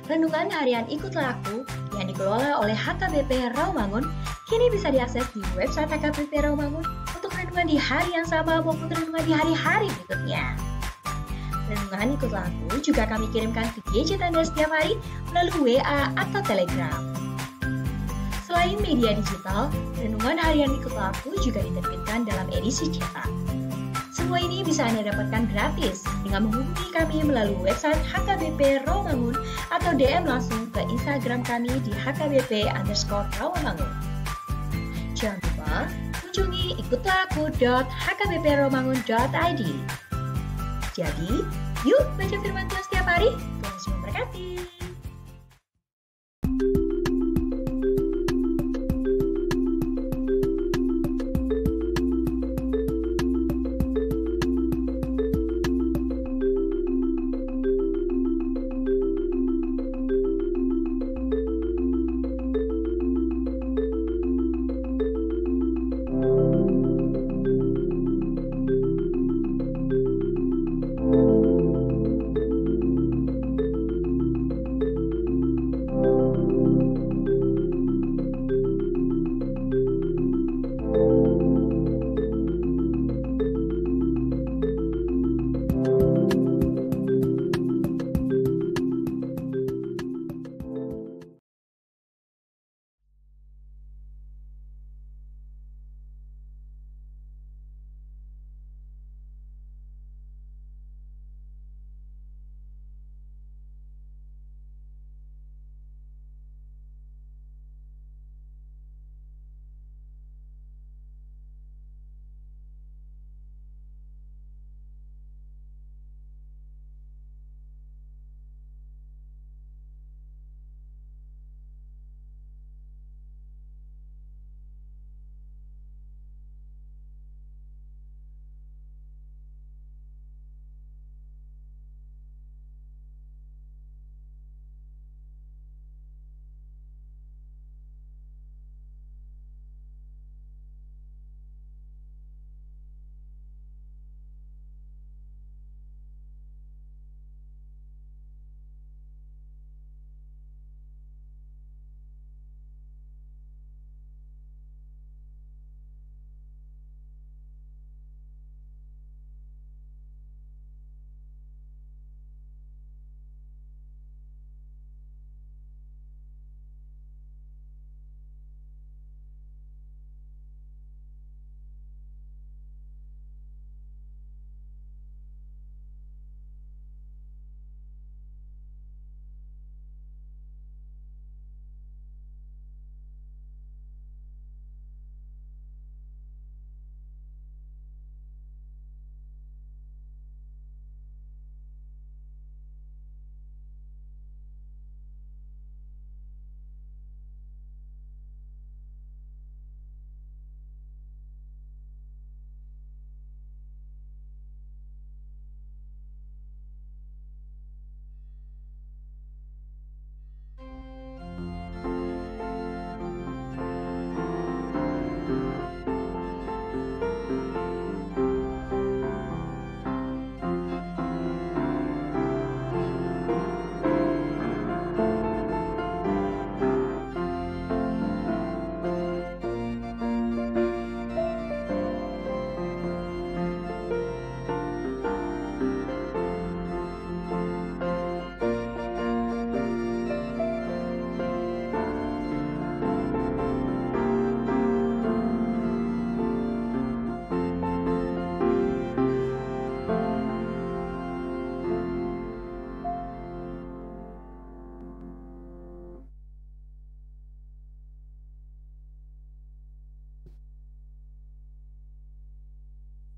Renungan harian Ikutlah Aku yang dikelola oleh HKBP Rawamangun kini bisa diakses di website HKBP Rawamangun untuk renungan di hari yang sama maupun renungan di hari-hari berikutnya. Renungan Ikutlah Aku juga kami kirimkan ke gadget Anda setiap hari melalui WA atau Telegram. Selain media digital, renungan harian Ikutlah Aku juga diterbitkan dalam edisi cetak. Semua ini bisa Anda dapatkan gratis dengan menghubungi kami melalui website HKBP Rawamangun atau DM langsung ke Instagram kami di HKBP_Rawamangun. Jangan lupa kunjungi ikutlahku.hkbprawamangun.id. Jadi, yuk baca firman Tuhan setiap hari. Tuhan Yesus memberkati.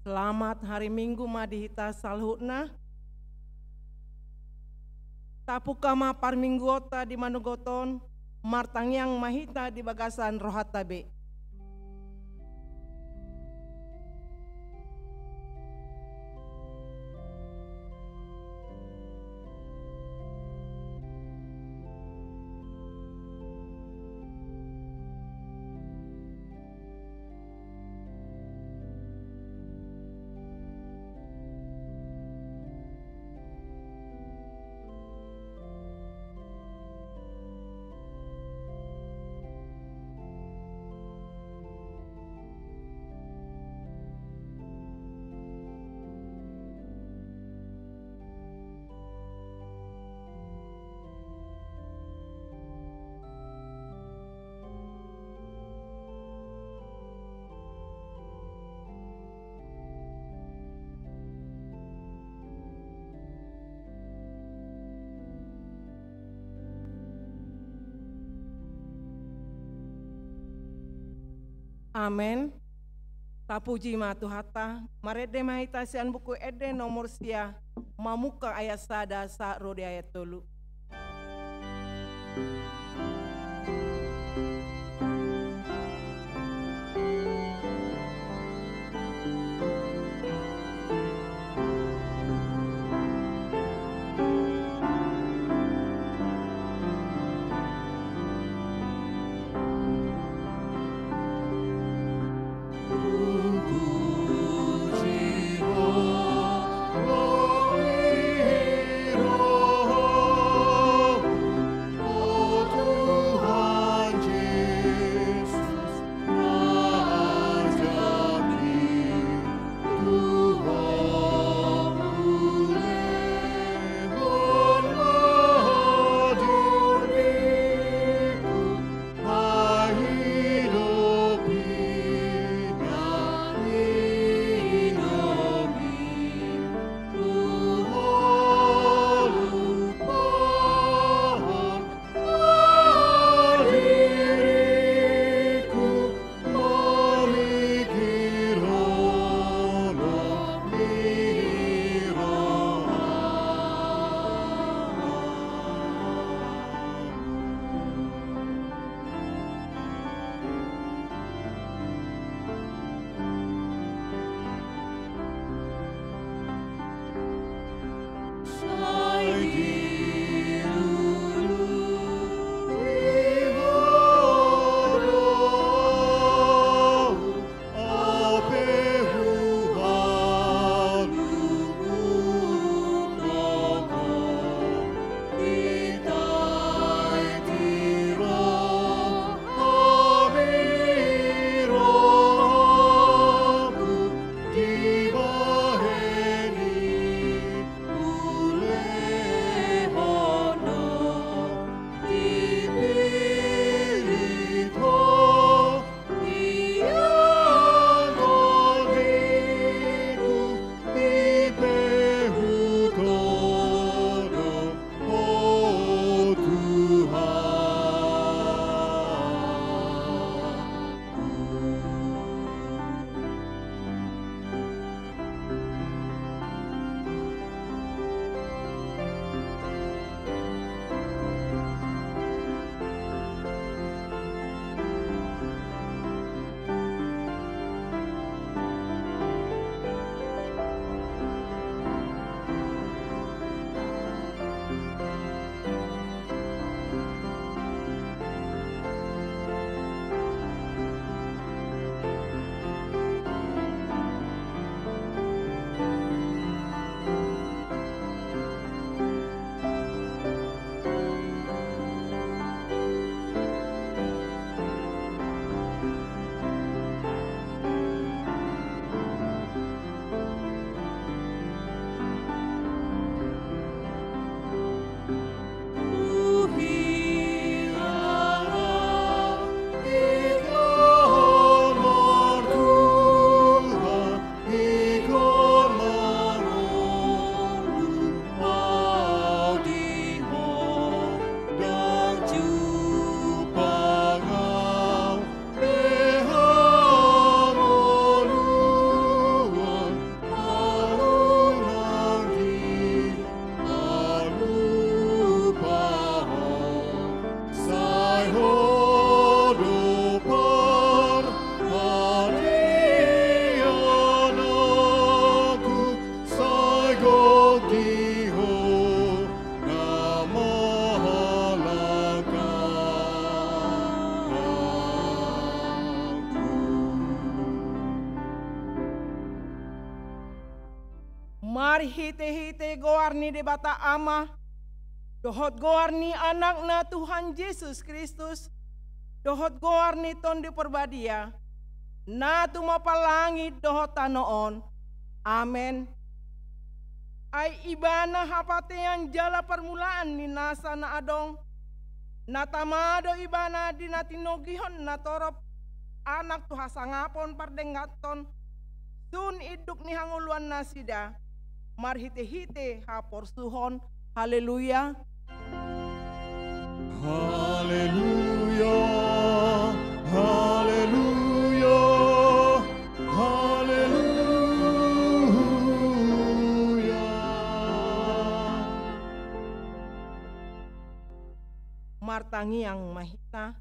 Selamat hari Minggu madihita salhutna. Tapukama parminggota di manugoton, martangyang mahita di bagasan rohatabe. Amen. Tapuji ma Tuhata, marede mahitasian buku ede nomor sia, mamuka ayat sada sa rode ayat tolu. Mari hite-hite goarni de bata ama, dohot goarni anak na Tuhan Yesus Kristus, dohot goarni ton di perbadia, na tumapalangi dohot tanoon. Amen. Ai ibana hapatean jala permulaan ni nasa na adong, natamado ibana di natinogihon na torop anak tu hasangapon pardengaton, sun iduk ni hanguluan nasida, marhite-hite haporsuhon. Haleluya. Haleluya. Haleluya. martangi yang mahita.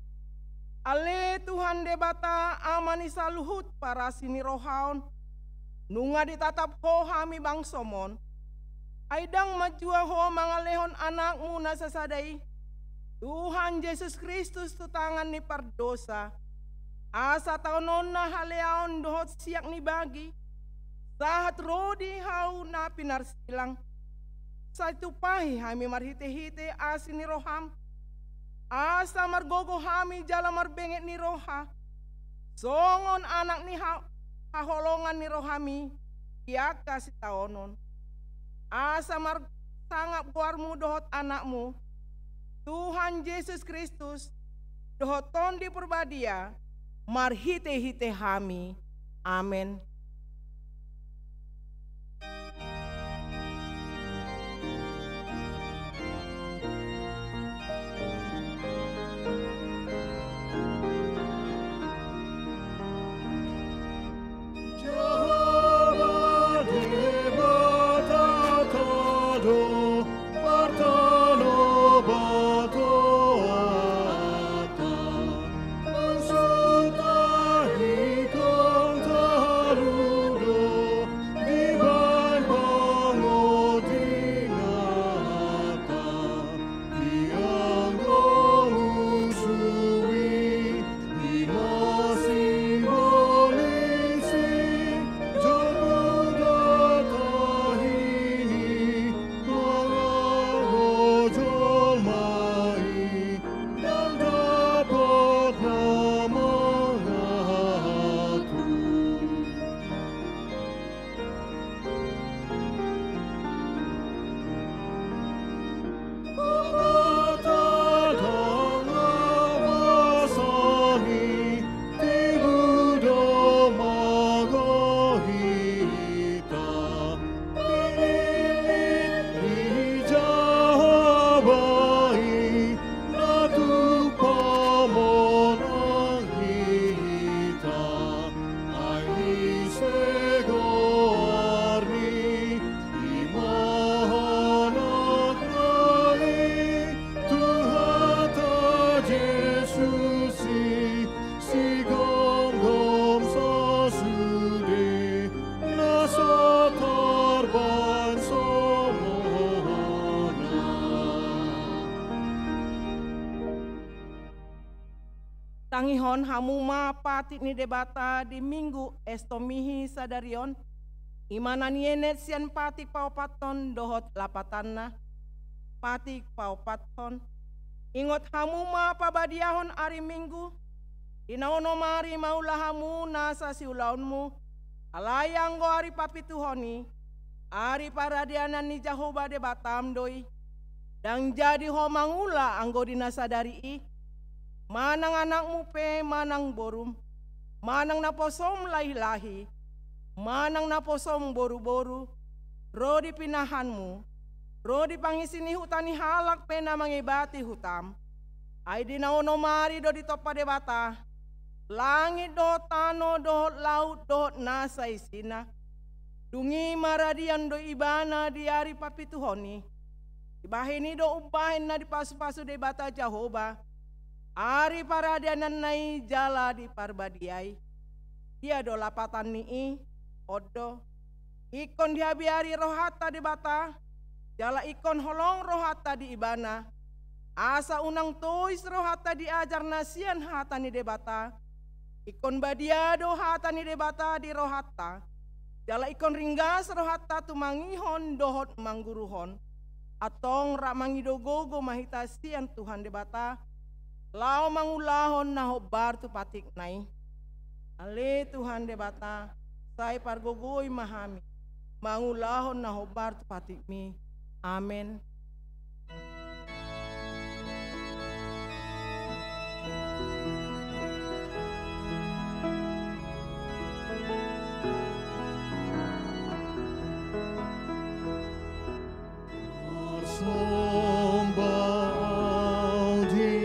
Ale Tuhan debata amani saluhut para sini rohaon. Nunga ditatap ho hami bangsomon. Aidang majua ho mangalehon anakmu nasasadai. Tuhan Yesus Kristus tu tangan ni pardosa. Asa taonon na haleaon dohot siak ni bagi. Sahat rodi hau na pinarsilang. Satu pahi hami marhite-hite asin ni roham. Asa margogo hami jala marbengit ni roha. Songon anak ni haholongan ni rohami. Kiaka si taonon. Asa sangap guarmu dohot anakmu. Tuhan Yesus Kristus dohot tondi perbadia. Marhite-hite hami. Amin. Tangihon hamuma patik ni debata di minggu estomihi sadarion. Imanan yenet sian patik paupaton dohot lapatanna. Patik paupaton. Ingot hamuma pabadiahon ari minggu. Inaonomari maulahamu nasa siulaunmu. Alayang go ari papituhoni. Ari paradianan ni Jahoba debatam doi. Dan jadi ho mangula anggo dinasadari i. Manang anakmu pe manang borum, manang naposom lahi-lahi, manang naposom boru-boru, rodi pinahanmu, rodi pangisini hutani halak pe na mangibati hutam, ay dinaonomari do di topa debata, langit do tano do laut do nasa isina, dungi maradian do ibana diari papituhoni, ibahini do ubahin na di pasu-pasu debata Jahoba, ari paradianan nai jala di parbadiai. Dia do lapatan nii, odo. Ikon dihabiari rohata di bata. Jala ikon holong rohata di ibana. Asa unang tois rohata diajar nasian hatani di bata. Ikon badiado hatani di bata di rohata. Jala ikon ringgas rohata tumangihon dohot mangguruhon. Atong rak mangidogogo mahitasian Tuhan di bata. Lau mangulahon na hobar tu patik nai. Ale Tuhan debata, say pargogoy mahami. Mangulahon na hobar tu patik mi. Amen. Di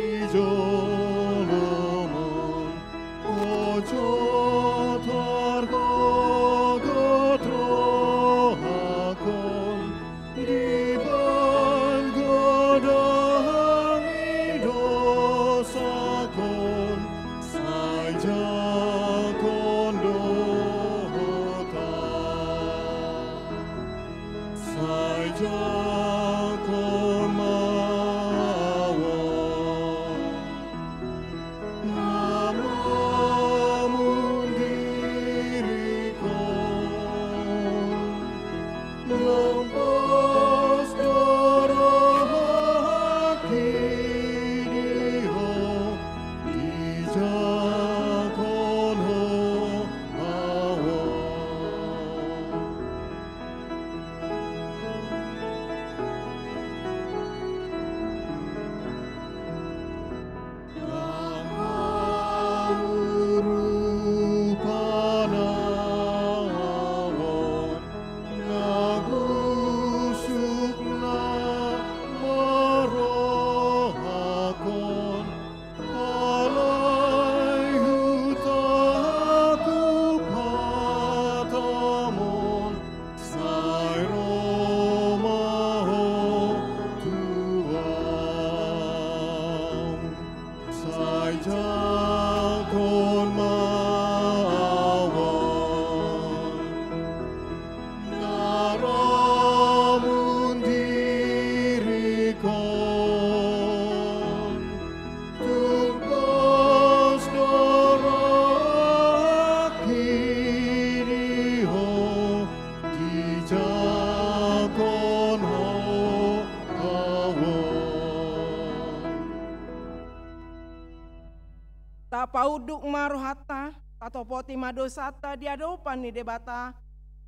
Pauduk marohata atau poti madosata diadopan ni debata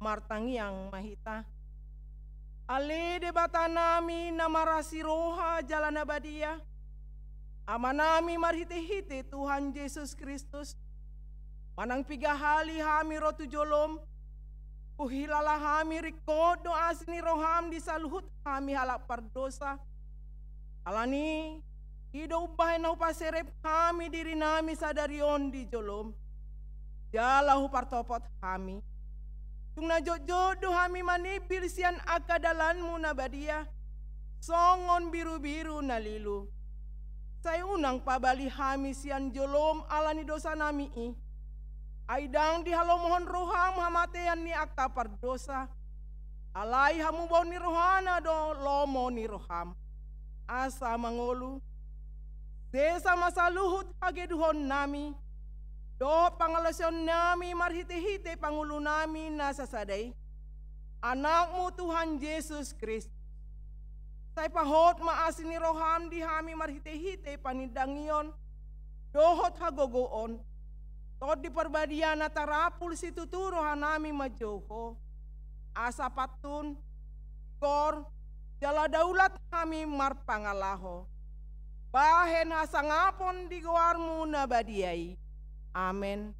martangiang mahita. Ale debata nami namarasi roha jalan abadia. Amanami marhite-hite Tuhan Yesus Kristus. Manang pigahali hami rotu jolom. Uhilala hami rikodo asni roham disaluhut hami halak pardosa. Alani hidup bahay na upaserep kami diri nami sadarion di jolom. Jalahu partopot kami. Tung na jodoh kami manipil sian akadalanmu na badia. Songon biru-biru na lilu. Saya unang pabali kami sian jolom alani dosa nami i. Aidang di halo mohon roham hamatean ni akta pardosa. Alai hamu bau ni rohana do lomo ni roham. Asa mangolu. Desa masa luhut hageduhon nami. Do pangalasyon nami marhite-hite pangulo nami nasa saday. Anakmu Tuhan Yesus Kristus. Say pahot maasin ni roham di hami marhite-hite panidangion. Dohot hagogoon. Tod di perbadian na tarapul si tuturo hanami majoho. Asa patun. Kor. Jala daulat kami marpangalaho. Bahen hasangapon di goarmu na badiai. Amen.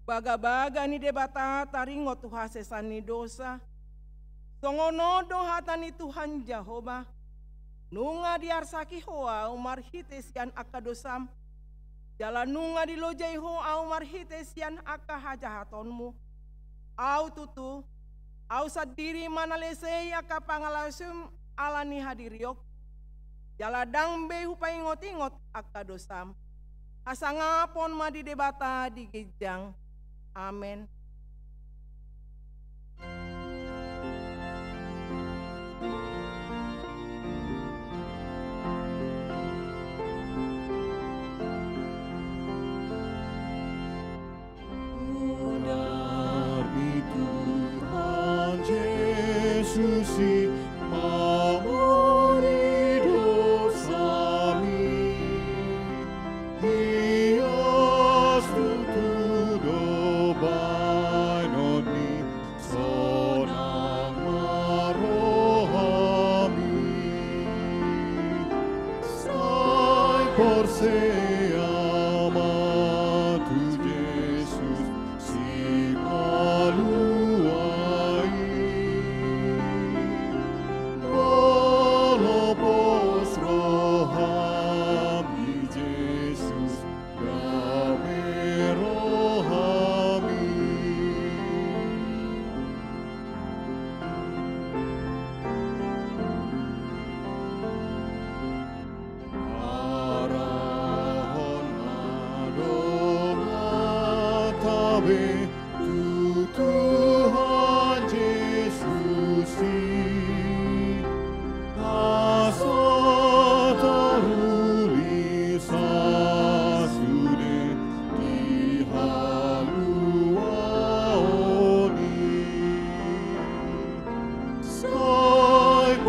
Baga-baga ni debata taringot tuhasesan ni dosa. Songonodo hata ni Tuhan Jehovah. Nunga diarsaki hoa umarhite sian akadosam. Jalan nunga dilojai hoa umarhite sian akahajahatonmu. Au tutu, au sadiri manalesei akapangalasum alani hadiriok. Jaladang behu paingot-ingot akadosam. Asangapon madi debata di gejang. Amen. Dari Tuhan Yesus pamori dosami. Por se ama tu Jesus si maluai.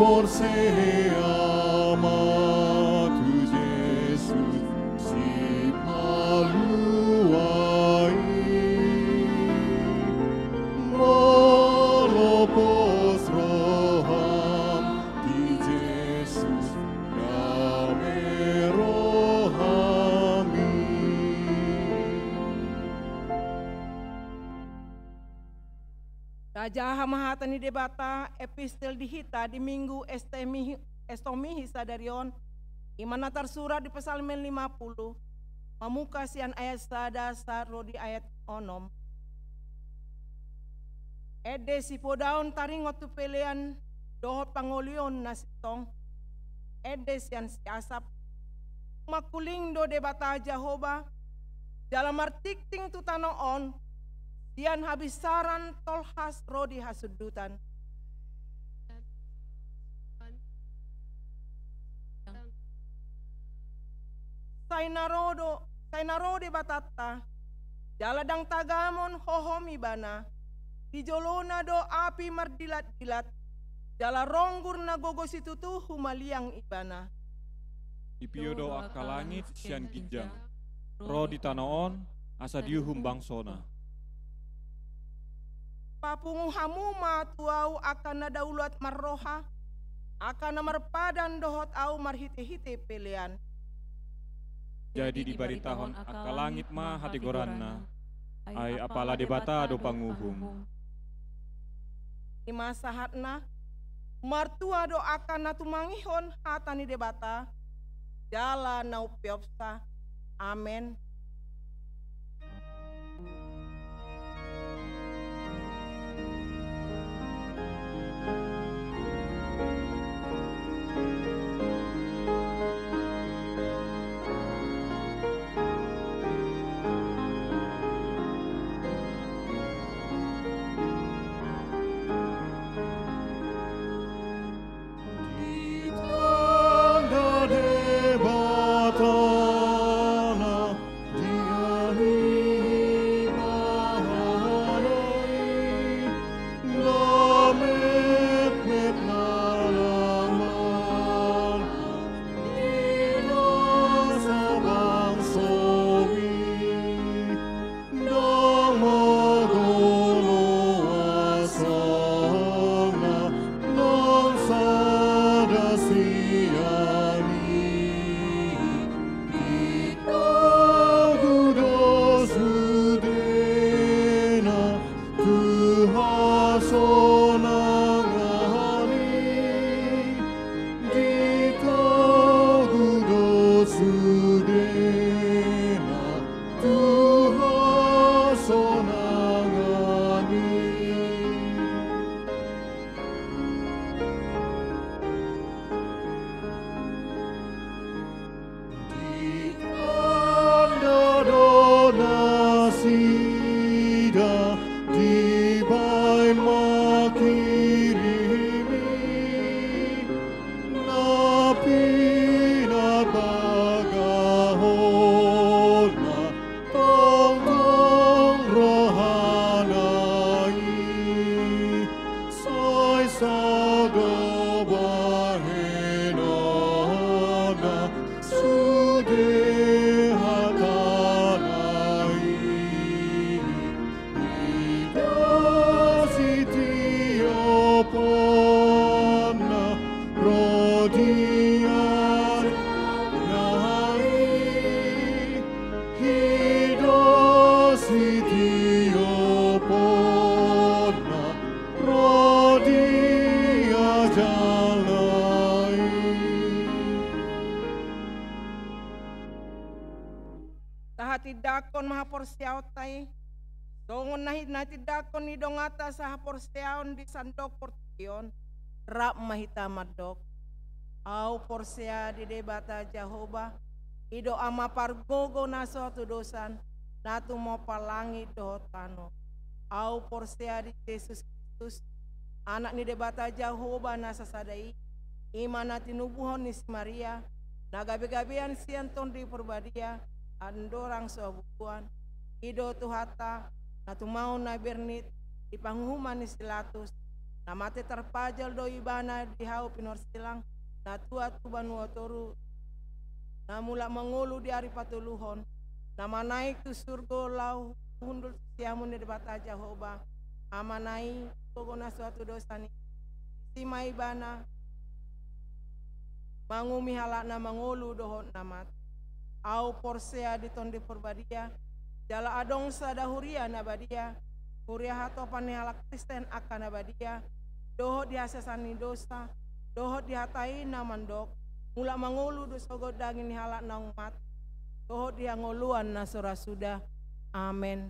por se amado Jesus si paluai molopos roham di Jesus kami rohami. Raja Hamahata ni debata epistel dihita di minggu estomihi sadarion imana tersurat di Psalmen 50 mamuka sian ayat sada saro di ayat onom ede si podaon taringot tu pelean dohot pangolion nasitong ede sian si asap makuling do debata Jehovah dalam artikting tu tanoon sian habisaran tolhas rodi hasudutan. Sainarode batata, jaladang tagamon hohomi bana, dijolona do api mardilat-dilat, jala ronggur na gogo situtu humaliang ibana. Ipiodo akalangit sian kijang, ro di tanaon asa diuhum bangsona. Papungu hamuma tuau akan nadaulat marroha, akan marpadan dohot au marhite-hite pelean. Jadi di bari tahun akalangit ma hati goranna, ay apala debata do panguhum. Ima sahatna, martua do akan natumangihon hatani debata, jala nau piopsa, amen. Tidakon mahaporsiaw tay dongon nahid na tidakon ni dongata sa haporsiaon di sandok portion rap mahita madok au porsia di debata Jehovah ido ama pargogo na suatu dosan natu mo palangi dohotano au porsia di Yesus Kristus anak ni debata Jehovah na sasadai imana tinubuhon ni Maria nagabe-gabean sianton di perbadia andorang sobukuan ido tuhata natumau na bernit di panghuman ni silatus Namate terpajal do ibana di hau pinor silang, na tua tuban watoru, na mula mengulu di hari patuluhon, nama naik tu surgo lau hundul siamun di bata Jehovah, amanai pogona suatu dosa ni, sima ibana, mangumi halakna mengulu dohon namat, au porsea di tondi perbadia, jala adong sadahuria nabadia, huria hato pane halak Kristen akan nabadia, dohot dihasasani dosa, dohot dihatai namandok, mula mengulu dosa godangin halak na umat, dohot dia ngoluan nasura sudah, amin.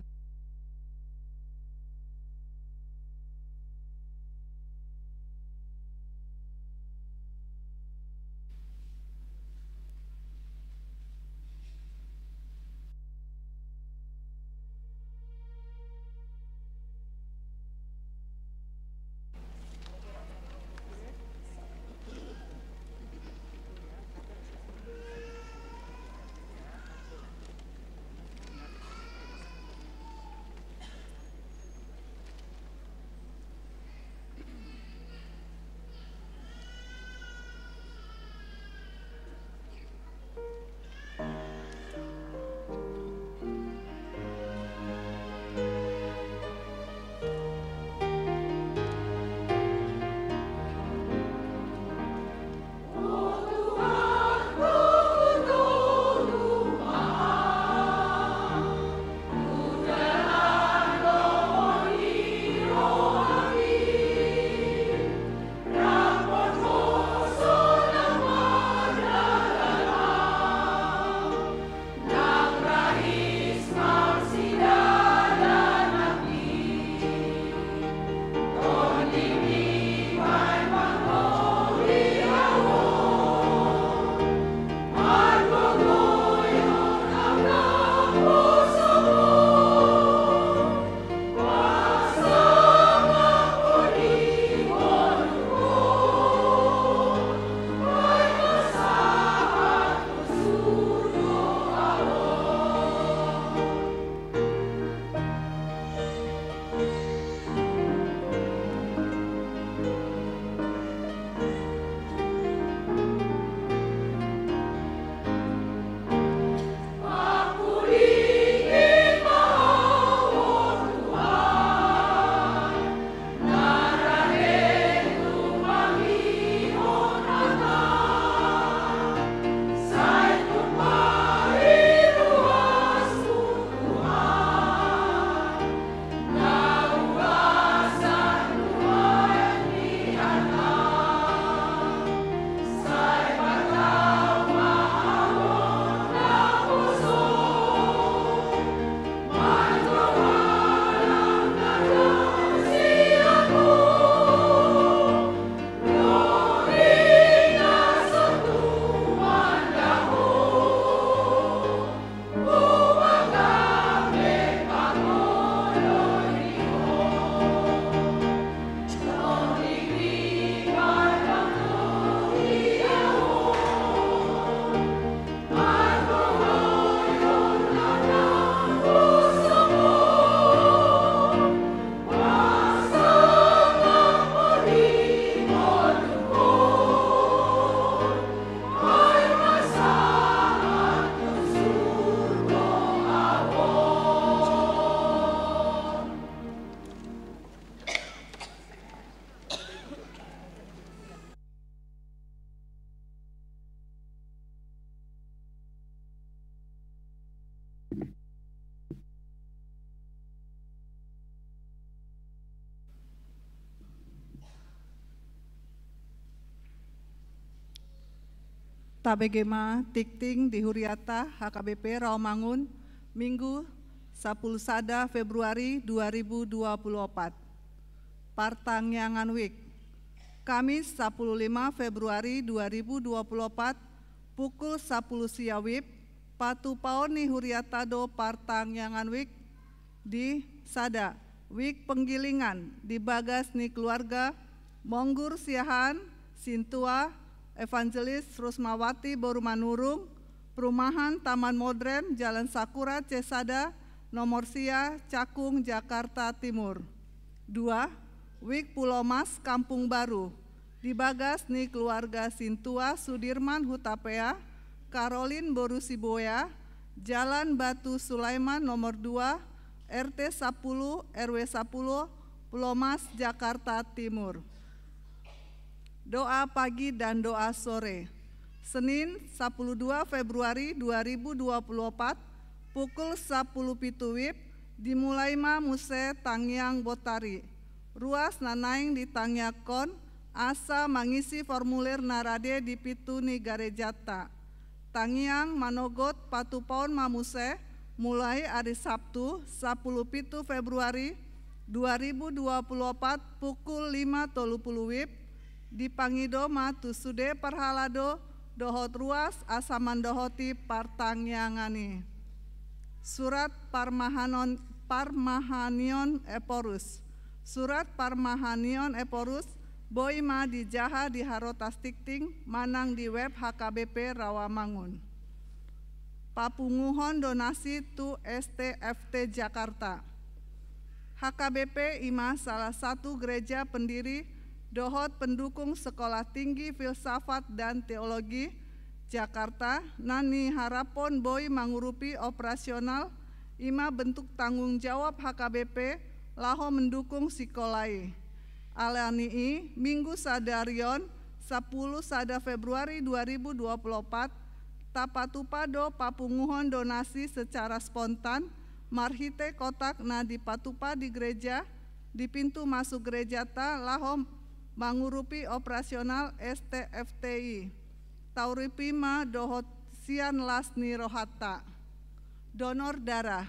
Tabegema tikting di Huriata HKBP Rawamangun Minggu 10 Sada Februari 2024. Partangyangan Week Kamis 15 Februari 2024 pukul 10 siawib Patu Paoni Huriata do Partangyangan Week di Sada Week Penggilingan di Bagas ni keluarga Monggur Siahan Sintua Evangelis Rusmawati Borumanurung, Perumahan Taman Modern, Jalan Sakura, Cesada, Nomor Sia, Cakung, Jakarta Timur. 2. Wik Pulau Mas, Kampung Baru. Dibagas ni keluarga Sintua Sudirman Hutapea, Caroline Borusiboya, Jalan Batu Sulaiman nomor 2, RT 10, RW 10, Pulau Mas, Jakarta Timur. Doa pagi dan doa sore. Senin 12 Februari 2024 pukul 10 WIB dimulai muse Tangyang Botari. Ruas nanaing di Tangyakon asa mengisi formulir narade di pitu ni garejata. Tangyang Manogot Patupaon Mamuse mulai hari Sabtu 10 Februari 2024 pukul 5.30 WIB di Pangido Matusude Perhalado dohot ruas asaman dohoti Partangyangani. Surat Parmahanion Eporus. Surat Parmahanion Eporus Boima di Jaha di Harotas Tikting manang di web HKBP Rawamangun. Papunguhon donasi tu STFT Jakarta. HKBP ima salah satu gereja pendiri dohot pendukung Sekolah Tinggi Filsafat dan Teologi Jakarta nani harapon boy mangurupi operasional ima bentuk tanggung jawab HKBP laho mendukung sekolai. Alanii Minggu Sadarion 10 Sada Februari 2024 tapatupado papunguhon donasi secara spontan marhite kotak na dipatupa di gereja di pintu masuk gereja ta laho mangurupi operasional STFTI tauripima dohot sian lasni rohata. Donor darah.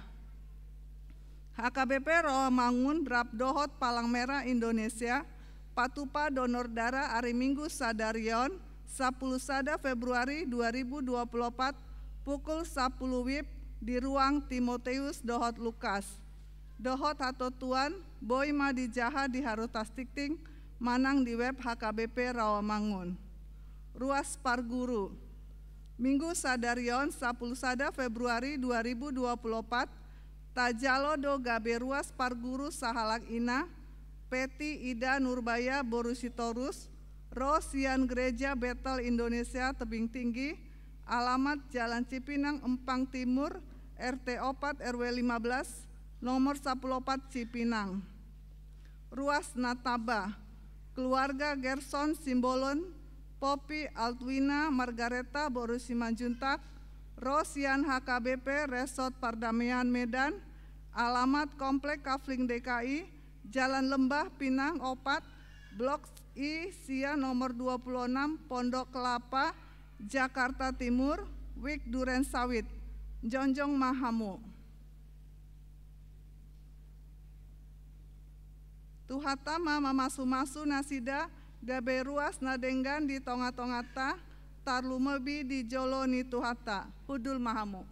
HKBP Rawamangun Brab Dohot Palang Merah Indonesia patupa donor darah hari Minggu Sadarion 10 Sada Februari 2024 pukul 10 WIB di ruang Timoteus Dohot Lukas. Dohot atau Tuan Boima di Jaha di Harotas Tikting manang di web HKBP Rawamangun. Ruas Parguru. Minggu Sadarion 10 Sada Februari 2024 Tajalo do gabe ruas Parguru Sahalak Ina, Peti Ida Nurbaya Borusitorus, Rosian Gereja Betel Indonesia Tebing Tinggi, alamat Jalan Cipinang Empang Timur, RT 4 RW 15, nomor 14 Cipinang. Ruas Nataba, keluarga Gerson Simbolon, Popi Altwina Margareta Borusimanjuntak, Rosian HKBP Resort Pardamaian Medan, alamat Komplek Kafling DKI, Jalan Lembah Pinang Opat, Blok I Sia nomor 26 Pondok Kelapa, Jakarta Timur, Wik Duren Sawit, Jonjong Mahamu. Tuhatama mamasu-masu nasida gabe ruas nadenggan di tonga-tongata Tarlumebi di Jolo ni Tuhata, Hudul Mahamu.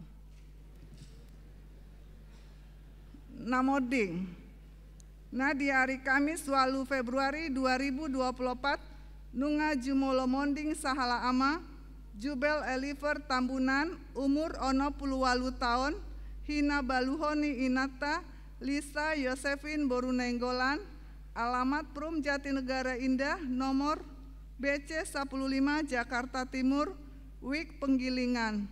Namoding. Nah di hari Kamis 20 Februari 2024, Nunga Jumolo Monding Sahala Ama, Jubel Eliver Tambunan, umur ono puluwalu tahun, Hina Baluhoni Inata, Lisa Yosefin Borunenggolan, alamat Prum Jatinegara Indah, nomor BC 15 Jakarta Timur, Wik Penggilingan.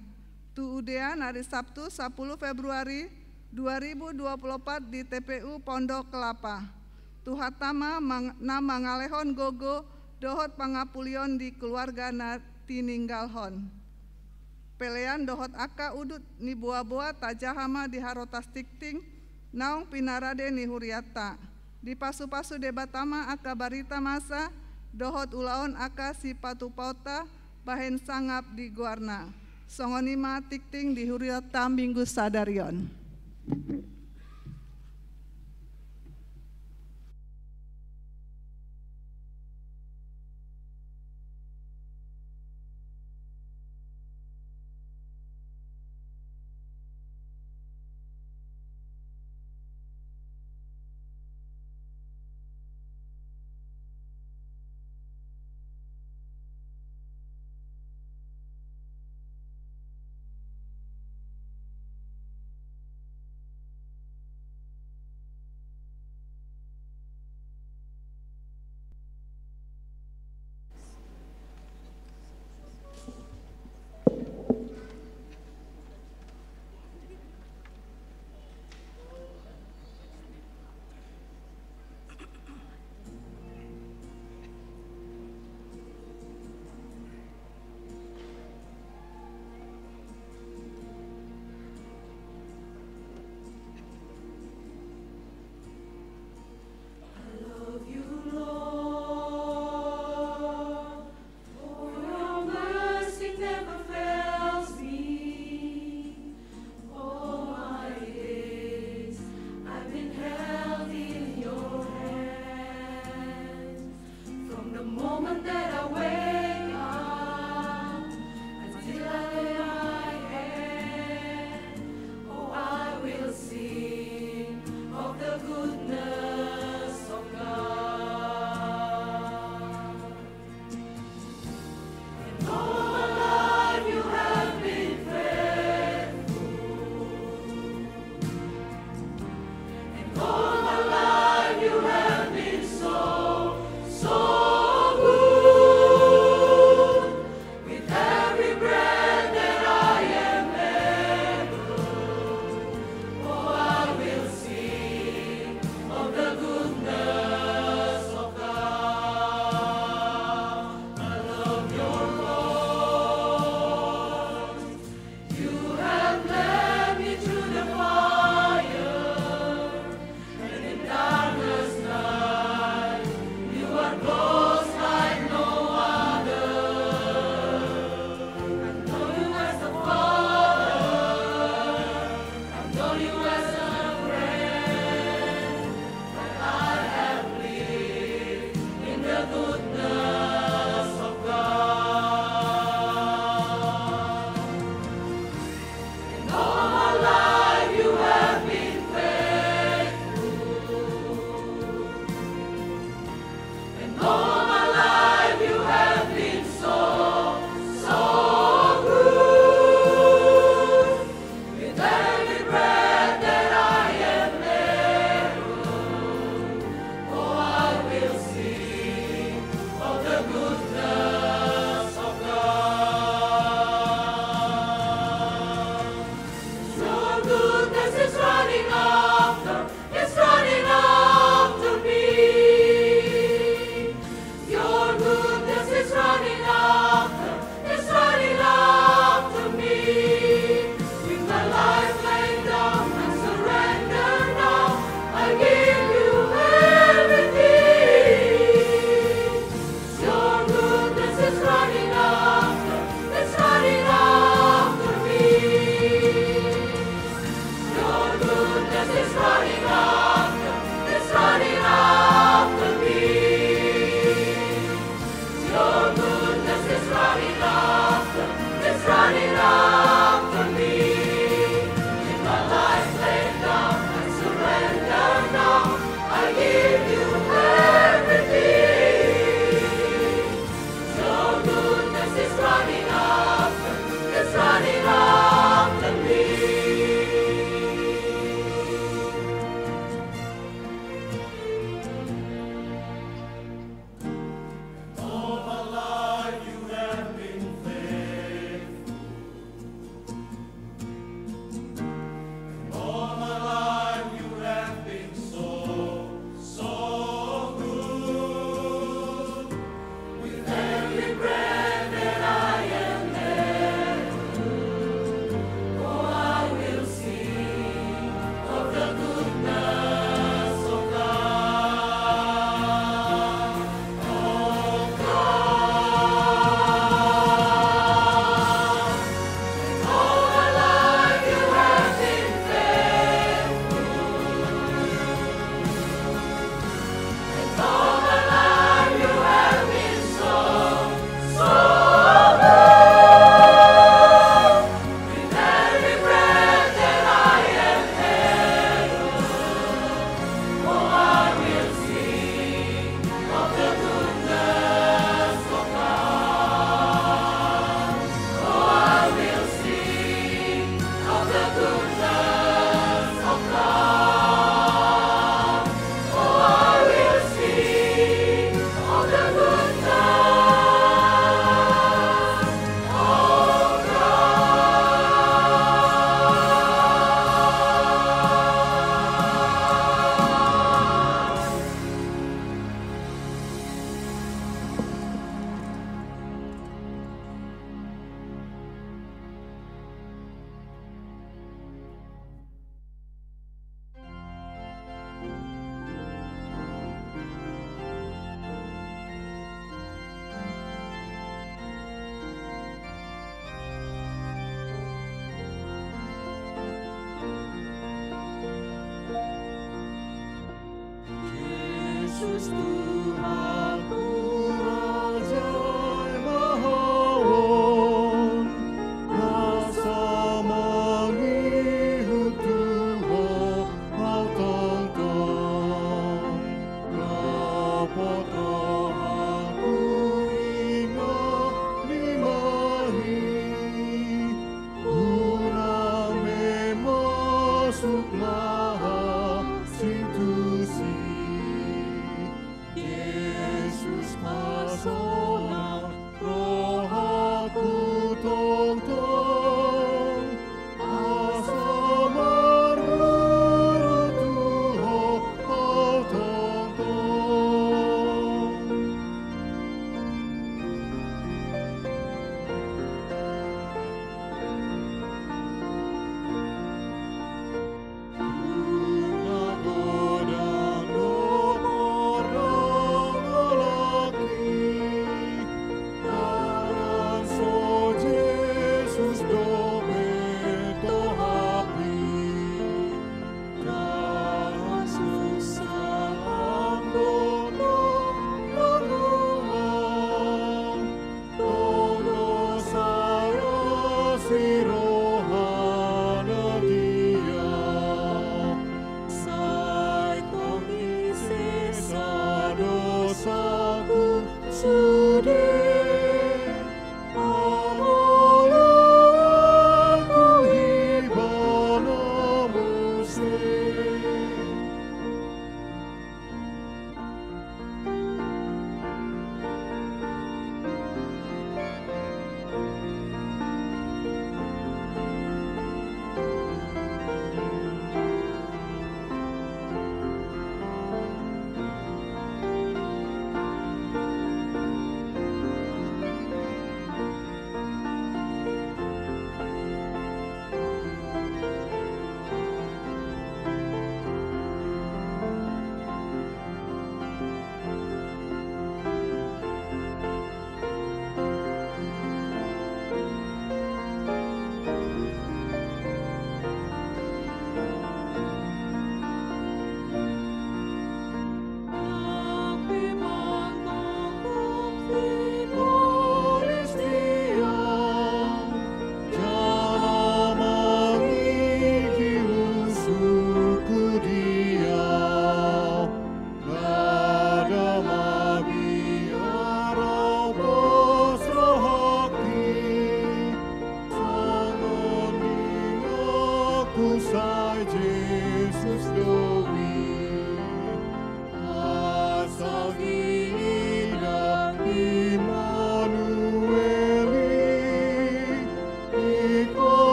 Tuudean hari Sabtu 10 Februari 2024 di TPU Pondok Kelapa. Tuhatama nama ngalehon gogo dohot pangapulion di keluarga tininggalhon. Pelean dohot aka udut ni boa-boa tajahama di Harotas Tikting, naung pinarade ni huriata. Di pasu-pasu debatama aka barita masa, dohot ulaon aka si patupauta bahen sangap di guarna. Songonima Tikting di huriata Minggu Sadarion. moment that I wake up, until I lay my head, oh, I will sing of the goodness of God. And all my life you have been faithful, and all my life you have been so good.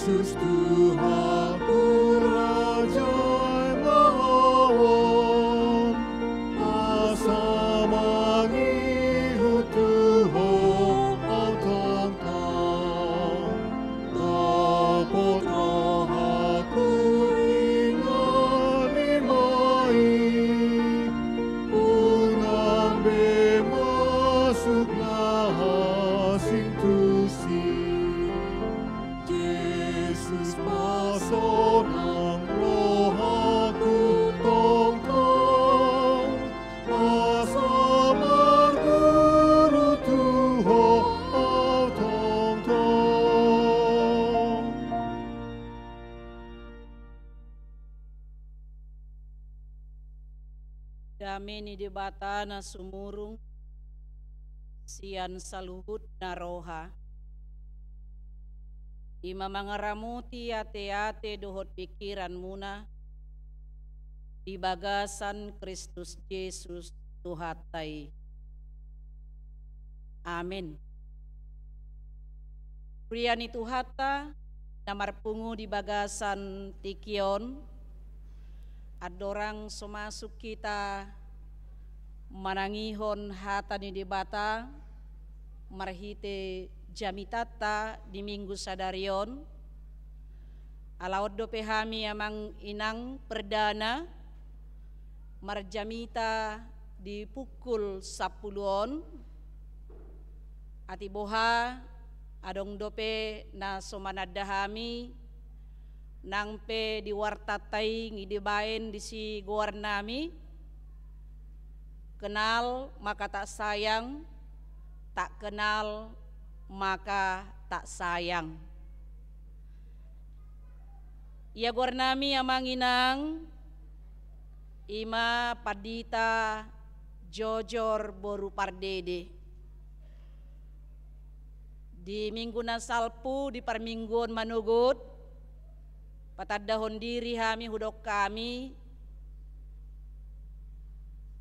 Yesus Tuhanku Raja Mahawan, asa mangihu Tuhan tang-tang, dapat rohaku ingani mai, unang bemasuk nahasing tusi. Yesus pasonang rohaku tong-tong, asa marguru Tuhan tong-tong. Dameni di bata na sumurung, sian saluhut na roha. Ima mangaramuti ate-ate dohot pikiran muna, di bagasan Kristus Yesus Tuhatai. Amin. Priyani Tuhata, namarpungu di bagasan tikion, adorang sumasuk kita manangihon hatani di bata, marhite jamitata di minggu sadarion, alaod do pehami amang inang perdana, marjamita di pukul 10-on, ati boha adong dope na somanadahami, nang pe di wartatay ngidibain di si gowarnami, kenal maka tak sayang, tak kenal maka tak sayang. Ia gowarnami amang inang, ima padita jojor boru pardede. Di minggu na salpu di parmingguon manugut, patadahon diri hami hudok kami,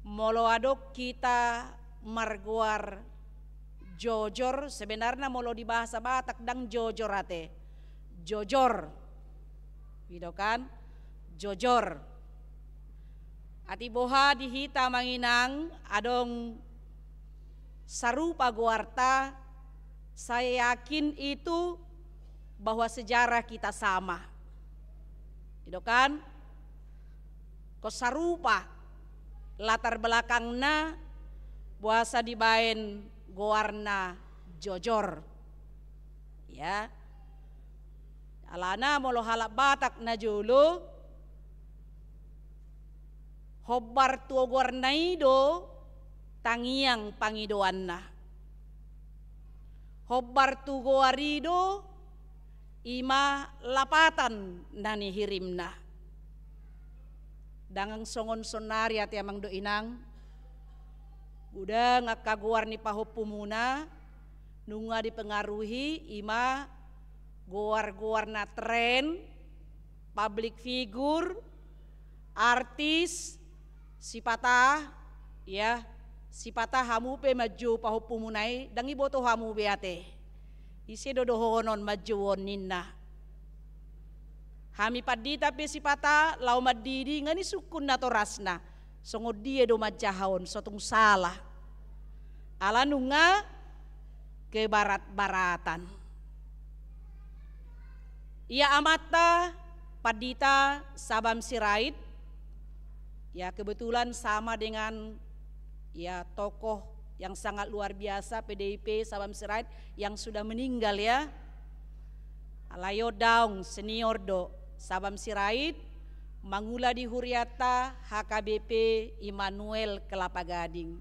molo adok kita marguar jojor, sebenarnya molo di bahasa Batak dang jojor ate, jojor, gitu kan, jojor. Ati boha dihita manginang adong sarupa guarta, saya yakin itu bahwa sejarah kita sama, gitu kan, kok sarupa latar belakangna buasa dibain goarna jojor, ya. Alana molo halak Batak na julu, hobbar tuo goarnaido tangiang pangidoanna, hobbar tu goarido ima lapatan nani hirimna. Dangang songon sonari ati amang do inang, udah ngakaguar ni pahupumuna, nunga dipengaruhi ima goar-goar na tren, public figure, artis, sipata, ya, sipata hamu pe maju pahupumunai, dangi boto hamu beate, isi dodohonon majuon ninna. Hami padita pe sipata lau madidi ngani sukun na torasna, songo dia do majahon sotung salah. Ala nunga ke barat-baratan. Ia amata padita Sabam Sirait, ya kebetulan sama dengan ya tokoh yang sangat luar biasa PDIP Sabam Sirait yang sudah meninggal ya. Alayo daung senior do Sabam Sirait, mangula di Huriata HKBP Immanuel Kelapa Gading.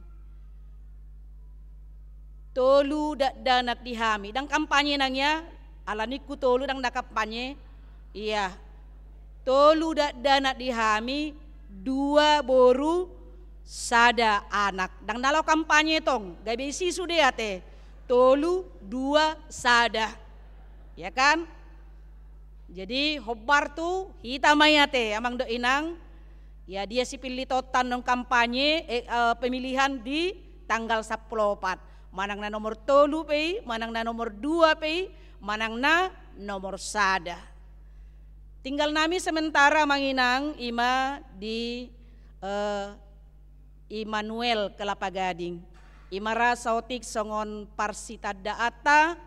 Tolu danak dihami, dan kampanye nangnya, alaniku tolu dang kampanye, iya. Tolu danak dihami, 2 boru sada anak. Dang nalau kampanye tong, gabe isi sudah ate, tolu 2 sada, ya kan? Jadi hobbar tu hitamayate amang do inang, ya dia si pilih totan nong kampanye pemilihan di tanggal 14. Manang na nomor 3 pei, manang na nomor 2 pei, manang na nomor sada. Tinggal nami sementara manginang ima di Immanuel Kelapa Gading. Imara sautik songon parsita daata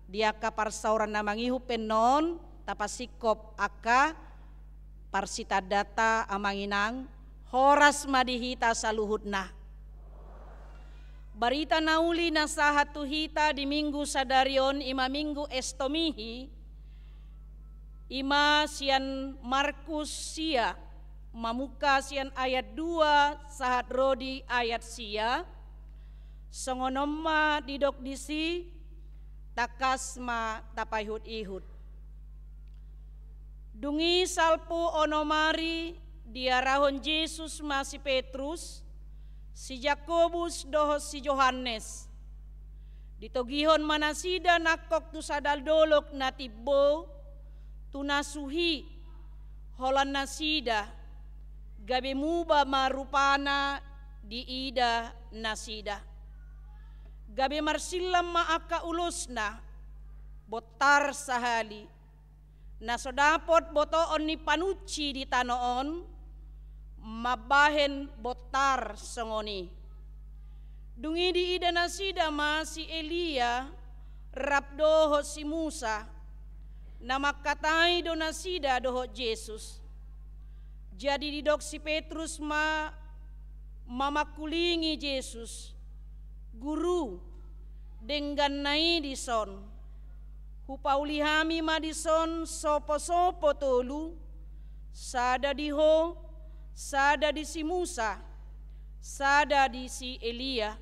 diaka parsauran namangihu penon tapasikop aka parsita data amanginang horas madihita saluhutna. Barita nauli nasahatu hita di minggu sadarion ima minggu estomihi ima sian Markus sia mamuka sian ayat 2 sahat rodi ayat sia songonomma didok disi takasma tapaihut-ihut. Dungi salpu onomari diarahon Yesus masih Petrus si Yakobus doho si Yohanes ditogihon manasida nakok tu sadal dolok natibbo tunasuhi holan nasida gabe muba marupana di ida nasida gabe marsilam maaka ulusna botar sahali nasodapot botoon ni panuci di tanoon mabahen botar songoni dungi di ida nasida ma si Elia rabdoho si Musa nama katai donasida doho Yesus. Jadi didok si Petrus mamakulingi Yesus. Guru dengan nai dison. Hupaulihami madison sopo-sopo tolu. Sada diho, sada di si Musa, sada di si Elia.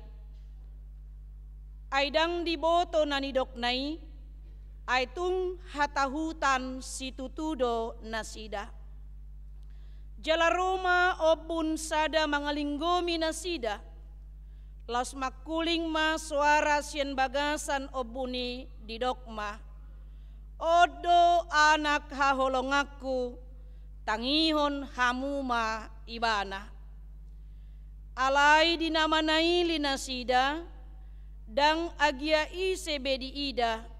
Aidang diboto nanidok nai. Aitung hatahutan situtudo nasida. Jala Roma obun sada mangalinggomi nasida. Las makuling ma suara sien bagasan obuni didokma. Odo anak haholongaku tangihon hamuma ibana. Alai dinamanai linasida dang agia ise bedi ida.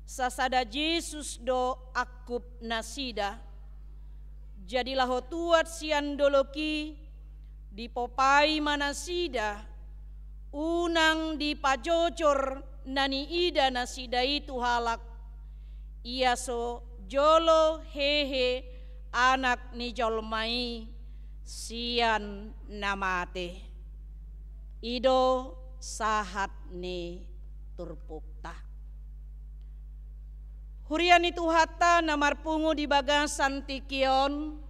Sasada Yesus do akup nasida. Jadilah hotuat sian doloki dipopai manasida. Unang dipajocor nani ida nasida itu halak. Ia so jolo hehe anak ni jolmai sian namate. Ido sahat ni turpukta. Hurian itu hata namarpungu di bagasan tikion.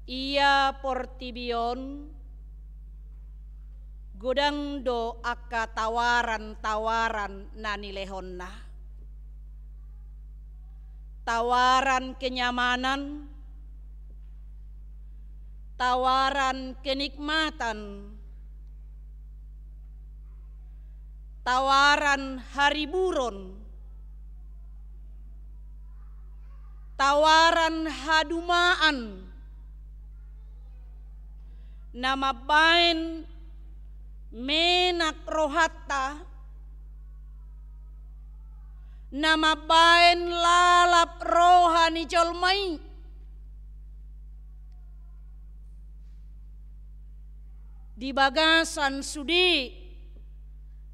Ia portibion. Godang do aka tawaran-tawaran nani lehonna. Tawaran kenyamanan. Tawaran kenikmatan. Tawaran hari buron. Tawaran hadumaan. Nama bain menak rohatta. Nama bain lalap rohani jolmai. Di bagasan sudi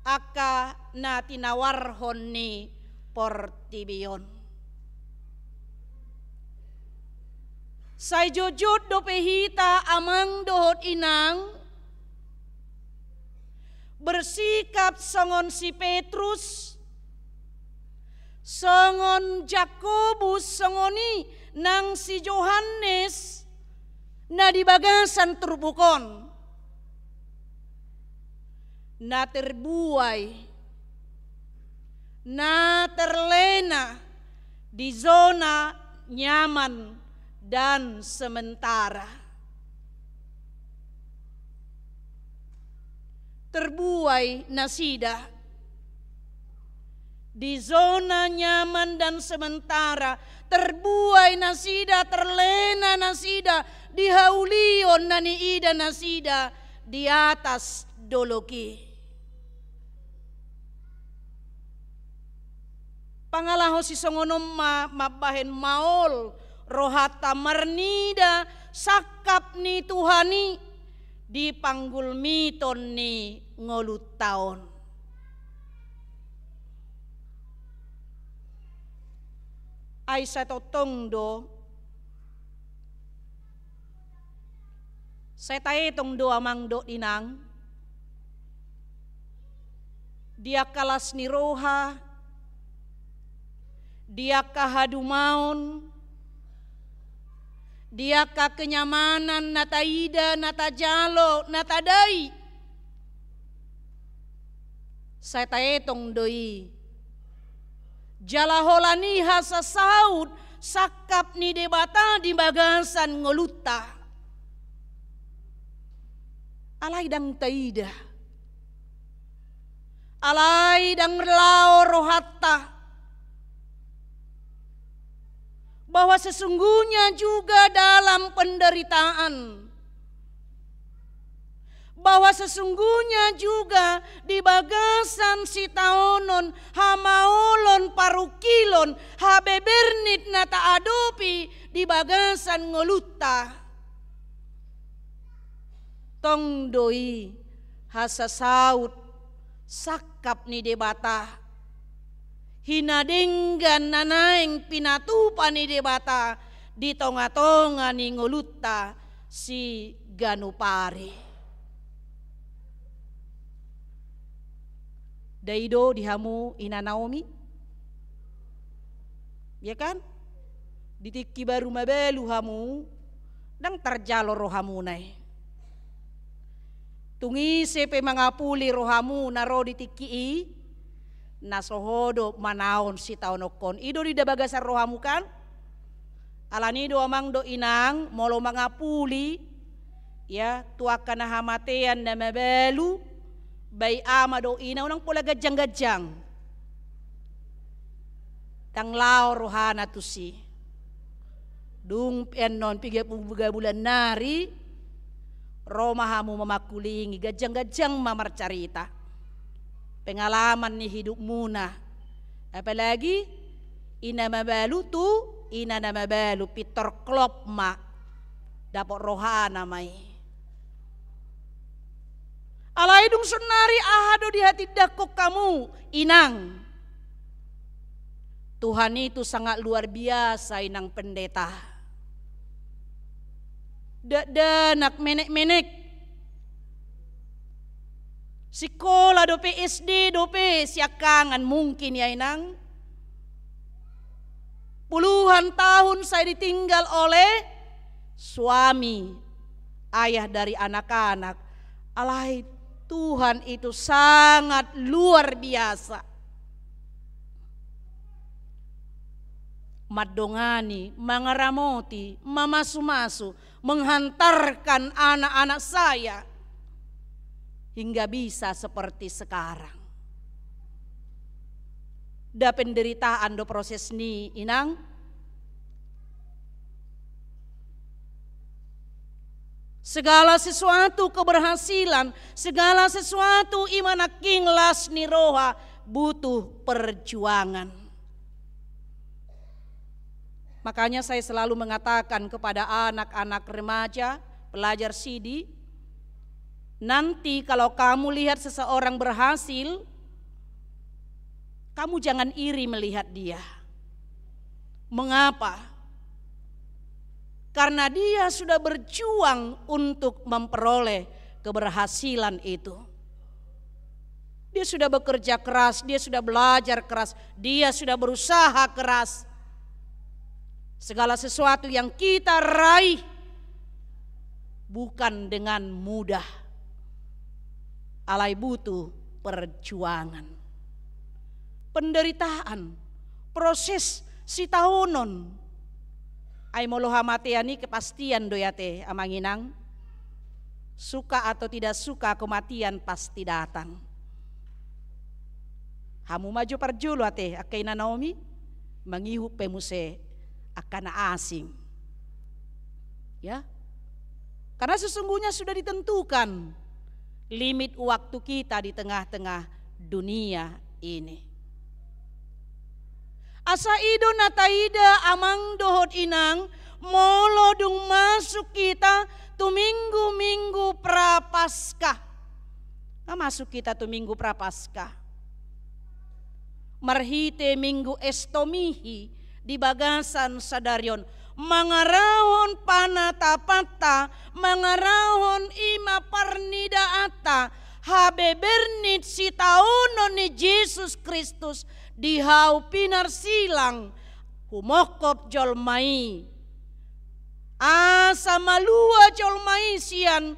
aka natinawarhon ni portibion. Say jujud do pehita amang dohot inang bersikap songon si Petrus, songon Yakobus, songoni nang si Yohanes na di bagasan turbukon na terbuai na terlena di zona nyaman dan sementara. Terbuai nasida di zona nyaman dan sementara. Terbuai nasida, terlena nasida, dihaulion nani ida nasida di atas doloki. Pangalaho si songonom mabahen maol rohata marnida sakap ni Tuhani di panggul miton ni ngolut taon. Ay sa totongdo saya tae tongdo amang do inang dia kalas ni roha dia kahadumaon dia ka kenyamanan nataida natajalo natadai saya tae tongdoi jalaholani hasa saud sakap ni debata di bagasan ngoluta alai dang taida alai dang melao rohatta bahwa sesungguhnya juga dalam penderitaan, bahwa sesungguhnya juga di bagasan si taonon hamaolon parukilon habebernit nata adopi di bagasan ngoluta tongdoi hasa saud sakap ni debata hinadenggan nanaeng pinatupa ni debata di tonga-tonga ni ngoluta si ganupari. Daido dihamu ina Naomi, ya kan? Ditiki baru mabelu hamu, dang terjalo rohamu nai. Tungi sepe mangapuli rohamu naro ditiki nasohodo manaon si taonokon ido di dabagasan rohamu kan alani do amang do inang molo mangapuli ya tuakana hamatean na mabelu bai ama do ina unang pula gajang-gajang tang lao rohana tusi dung penon piga bulan nari romahamu memakulingi gajang-gajang mamar carita pengalaman ni hidup muna apalagi ina mabalu tu ina mabalu pitor klop ma dapat rohana mai alai dung sunari ahado di hati dakok kamu inang Tuhan itu sangat luar biasa inang pendeta nak menek-menek sekolah dope SD dope siakangan mungkin ya inang puluhan tahun saya ditinggal oleh suami ayah dari anak-anak alai Tuhan itu sangat luar biasa madongani mangaramoti mamasu-masu menghantarkan anak-anak saya hingga bisa seperti sekarang. Da penderitaan do proses ni inang. Segala sesuatu keberhasilan, segala sesuatu imanaking las ni roha butuh perjuangan. Makanya saya selalu mengatakan kepada anak-anak remaja, pelajar sidi, nanti kalau kamu lihat seseorang berhasil, kamu jangan iri melihat dia. Mengapa? Karena dia sudah berjuang untuk memperoleh keberhasilan itu. Dia sudah bekerja keras, dia sudah belajar keras, dia sudah berusaha keras. Segala sesuatu yang kita raih bukan dengan mudah. Alai butuh perjuangan, penderitaan, proses si tahunon. Ai molo hamatiani kepastian doyate amanginang. Suka atau tidak suka kematian pasti datang. Hamu maju parjulo ate akaina Naomi mangihu pemuse akana asing. Ya. Karena sesungguhnya sudah ditentukan limit waktu kita di tengah-tengah dunia ini. Asa ido nataida amang dohot inang molo dung masuk kita tu minggu-minggu prapaskah. Masuk kita tu minggu prapaskah. Marhite minggu estomihi di bagasan sadarion. Mangarahon panatapata, mangarahon ima parnidaata, habebernit si taono ni Jesus Kristus dihau pinar silang humokop jolmai. Asa malua jolmai sian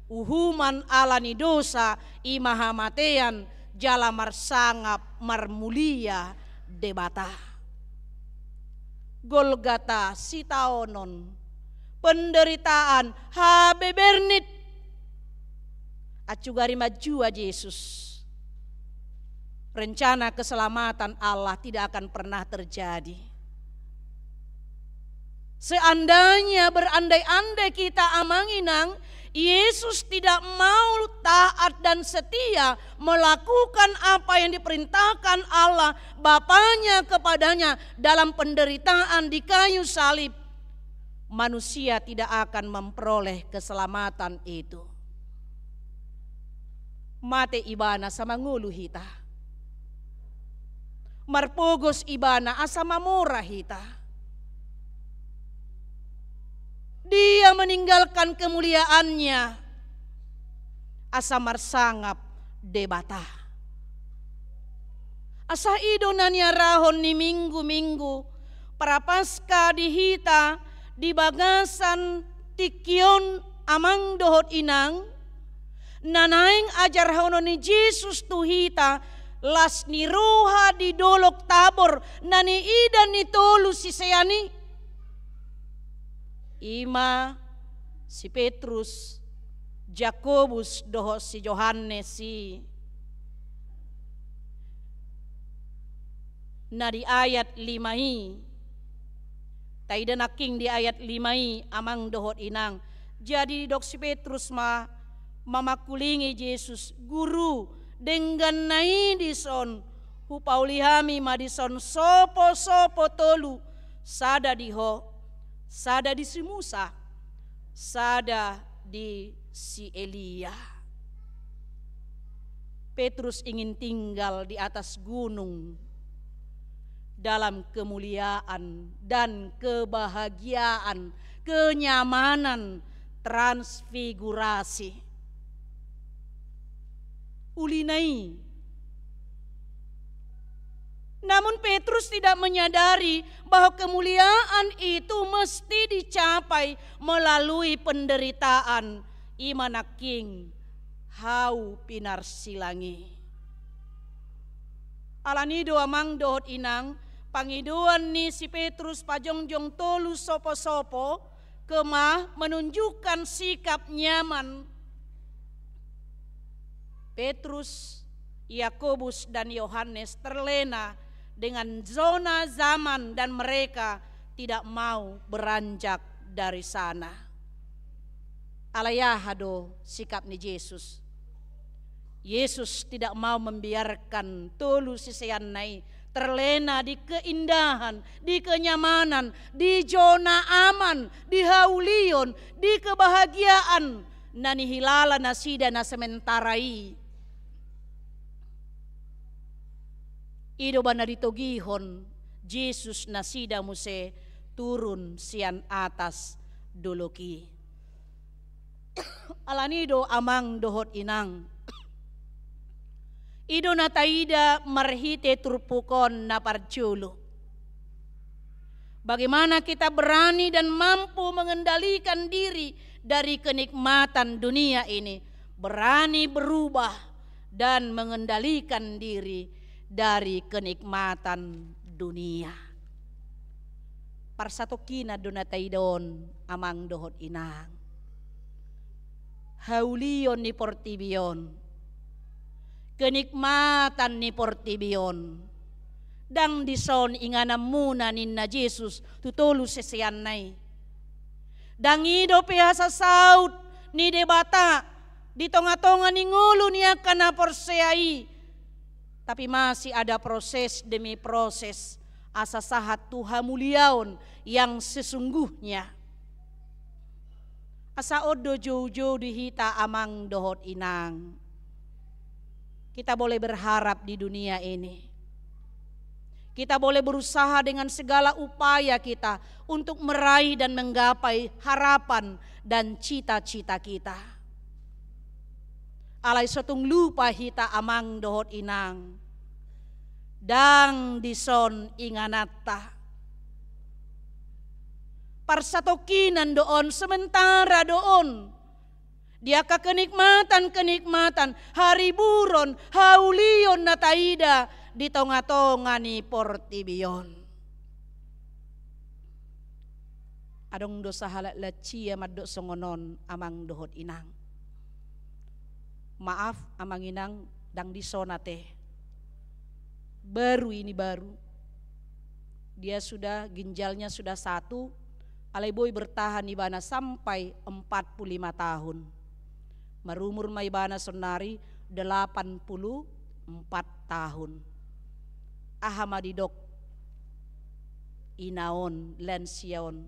uhuman alani dosa imahamatean jala marsangap marmulia debata. Golgata sitaonon penderitaan habebernit acugari majua Yesus. Rencana keselamatan Allah tidak akan pernah terjadi. Seandainya berandai-andai kita amanginang Yesus tidak mau taat dan setia melakukan apa yang diperintahkan Allah Bapanya kepadanya dalam penderitaan di kayu salib, manusia tidak akan memperoleh keselamatan itu. Mate ibana sama ngulu hita, marpogos ibana asama murah hita. Dia meninggalkan kemuliaannya asa marsangap debata. Asa idonanya rahon ni minggu-minggu prapaskah dihita di bagasan tikion amang dohot inang nanaing ajar hono ni Jesus tuhita las ni roha di dolok Tabor nani ida ni tolu si seyani. Ima si Petrus, Jakobus doho si Yohanes si. Na di ayat 5 taida naking di ayat 5 amang dohot inang. Jadi dok si Petrus mamakulingi Yesus, guru dengan naidison hupaulihami madison sopo tolu sada diho. Sada di si Musa, sada di si Elia. Petrus ingin tinggal di atas gunung dalam kemuliaan dan kebahagiaan, kenyamanan, transfigurasi. Ulinai. Namun Petrus tidak menyadari bahwa kemuliaan itu mesti dicapai melalui penderitaan imanaking hau pinar silangi. Alanido amang dohot inang pangiduan ni si Petrus pajongjong tolu sopo-sopo kemah menunjukkan sikap nyaman. Petrus, Yakobus dan Yohanes terlena dengan zona zaman dan mereka tidak mau beranjak dari sana. Alayahado sikap ni Yesus. Yesus tidak mau membiarkan tolu siseyanai terlena di keindahan, di kenyamanan, di zona aman, di haulion, di kebahagiaan nani hilala nasida na sementarai. Ido bana ditogihon Yesus nasida muse turun sian atas doloki. Alanido amang dohot inang. Ido na taida marhite turpukon na parculo. Bagaimana kita berani dan mampu mengendalikan diri dari kenikmatan dunia ini. Berani berubah dan mengendalikan diri dari kenikmatan dunia. Parsatokina donataidon amang dohot inang. Haulion ni portibion. Kenikmatan ni portibion. Dang dison inganam muna ninna Jesus tutulu seseyanay. Dang ido pihasa saud ni debata di tonga-tonga ni ngulu niya kana porseai. Tapi masih ada proses demi proses asa sahat Tuhan muliaon yang sesungguhnya. Asa odo jauh-jauh di hita amang dohot inang. Kita boleh berharap di dunia ini. Kita boleh berusaha dengan segala upaya kita untuk meraih dan menggapai harapan dan cita-cita kita. Alai sotung lupa hita amang dohot inang. Dang dison inganata. Parsatokinan doon, sementara doon. Dia kenikmatan, hari buron, haulion na taida, di tonga-tonga ni portibion. Adong dosa halak lacia madok songonon amang dohot inang. Maaf amang inang dang disonate. Baru ini baru. Dia sudah ginjalnya sudah 1. Alaiboy bertahan ibana sampai 45 tahun. Marumur maibana sonari 84 tahun. Ahamadidok inaon lension.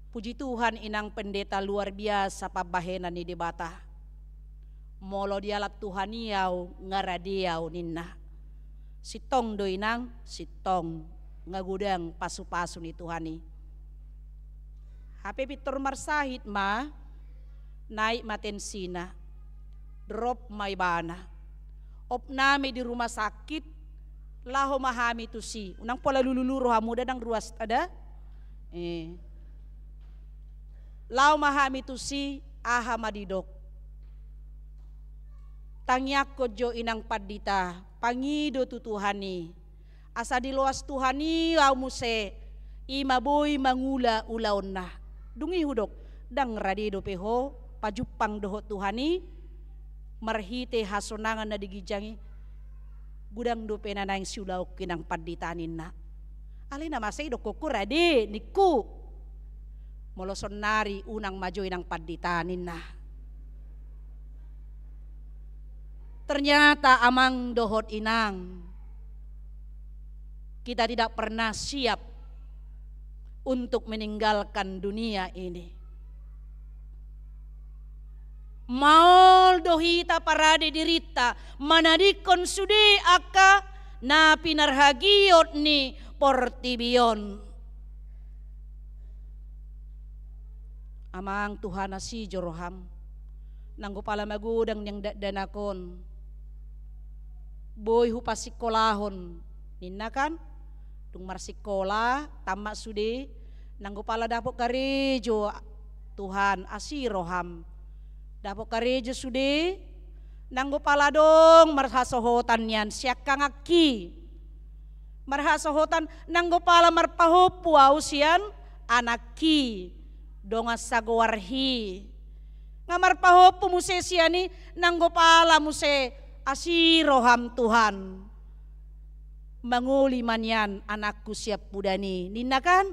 Puji Tuhan inang pendeta luar biasa pabahenan ni debata. Molo dialap Tuhan iau ngaradiau ninna. Sitong do inang, sitong ngagudang pasu-pasu ni Tuhani. HP Pitor Marsahit ma naik matensina, drop maibana. Opname di rumah sakit, laho mahami tu si. Unang pola lululu roha muda dang ruas ada. Lao mahami tu si aha madidok. Tangyak ko jo inang padita, pangido tu Tuhani. Asa di luas Tuhani au muse, imaboy mangula ulaon na. Dungi hudok, dang radido peho, pajupang doho Tuhani, marhite hasonangan na digijangi, gudang do penanang siulaw kinang paditanin na. Alina masay do koko radi, niku. Moloson nari unang majoy ng paditanin na. Ternyata amang dohot inang, kita tidak pernah siap untuk meninggalkan dunia ini. Maul dohita parade dirita, manadikon sude aka na pinarhagiot ni portibion. Amang Tuhan si joroham, nanggo pala magudang niyang danakon. Boy hupasikolahon, ninna kan? Tung marsikola, tamat sude, nanggo pala dapok karejo Tuhan asiroham. Dapok karejo sude, nanggo pala dong marhasohotan yan, siyak kangaki. Marhasohotan, nanggo pala marpahopu ausian, anaki, donga sagowarhi. Ngamar pahopu muse siani, nanggo pala muse, asiroham Tuhan. Manguli man yan anakku siap pudani. Ninna kan?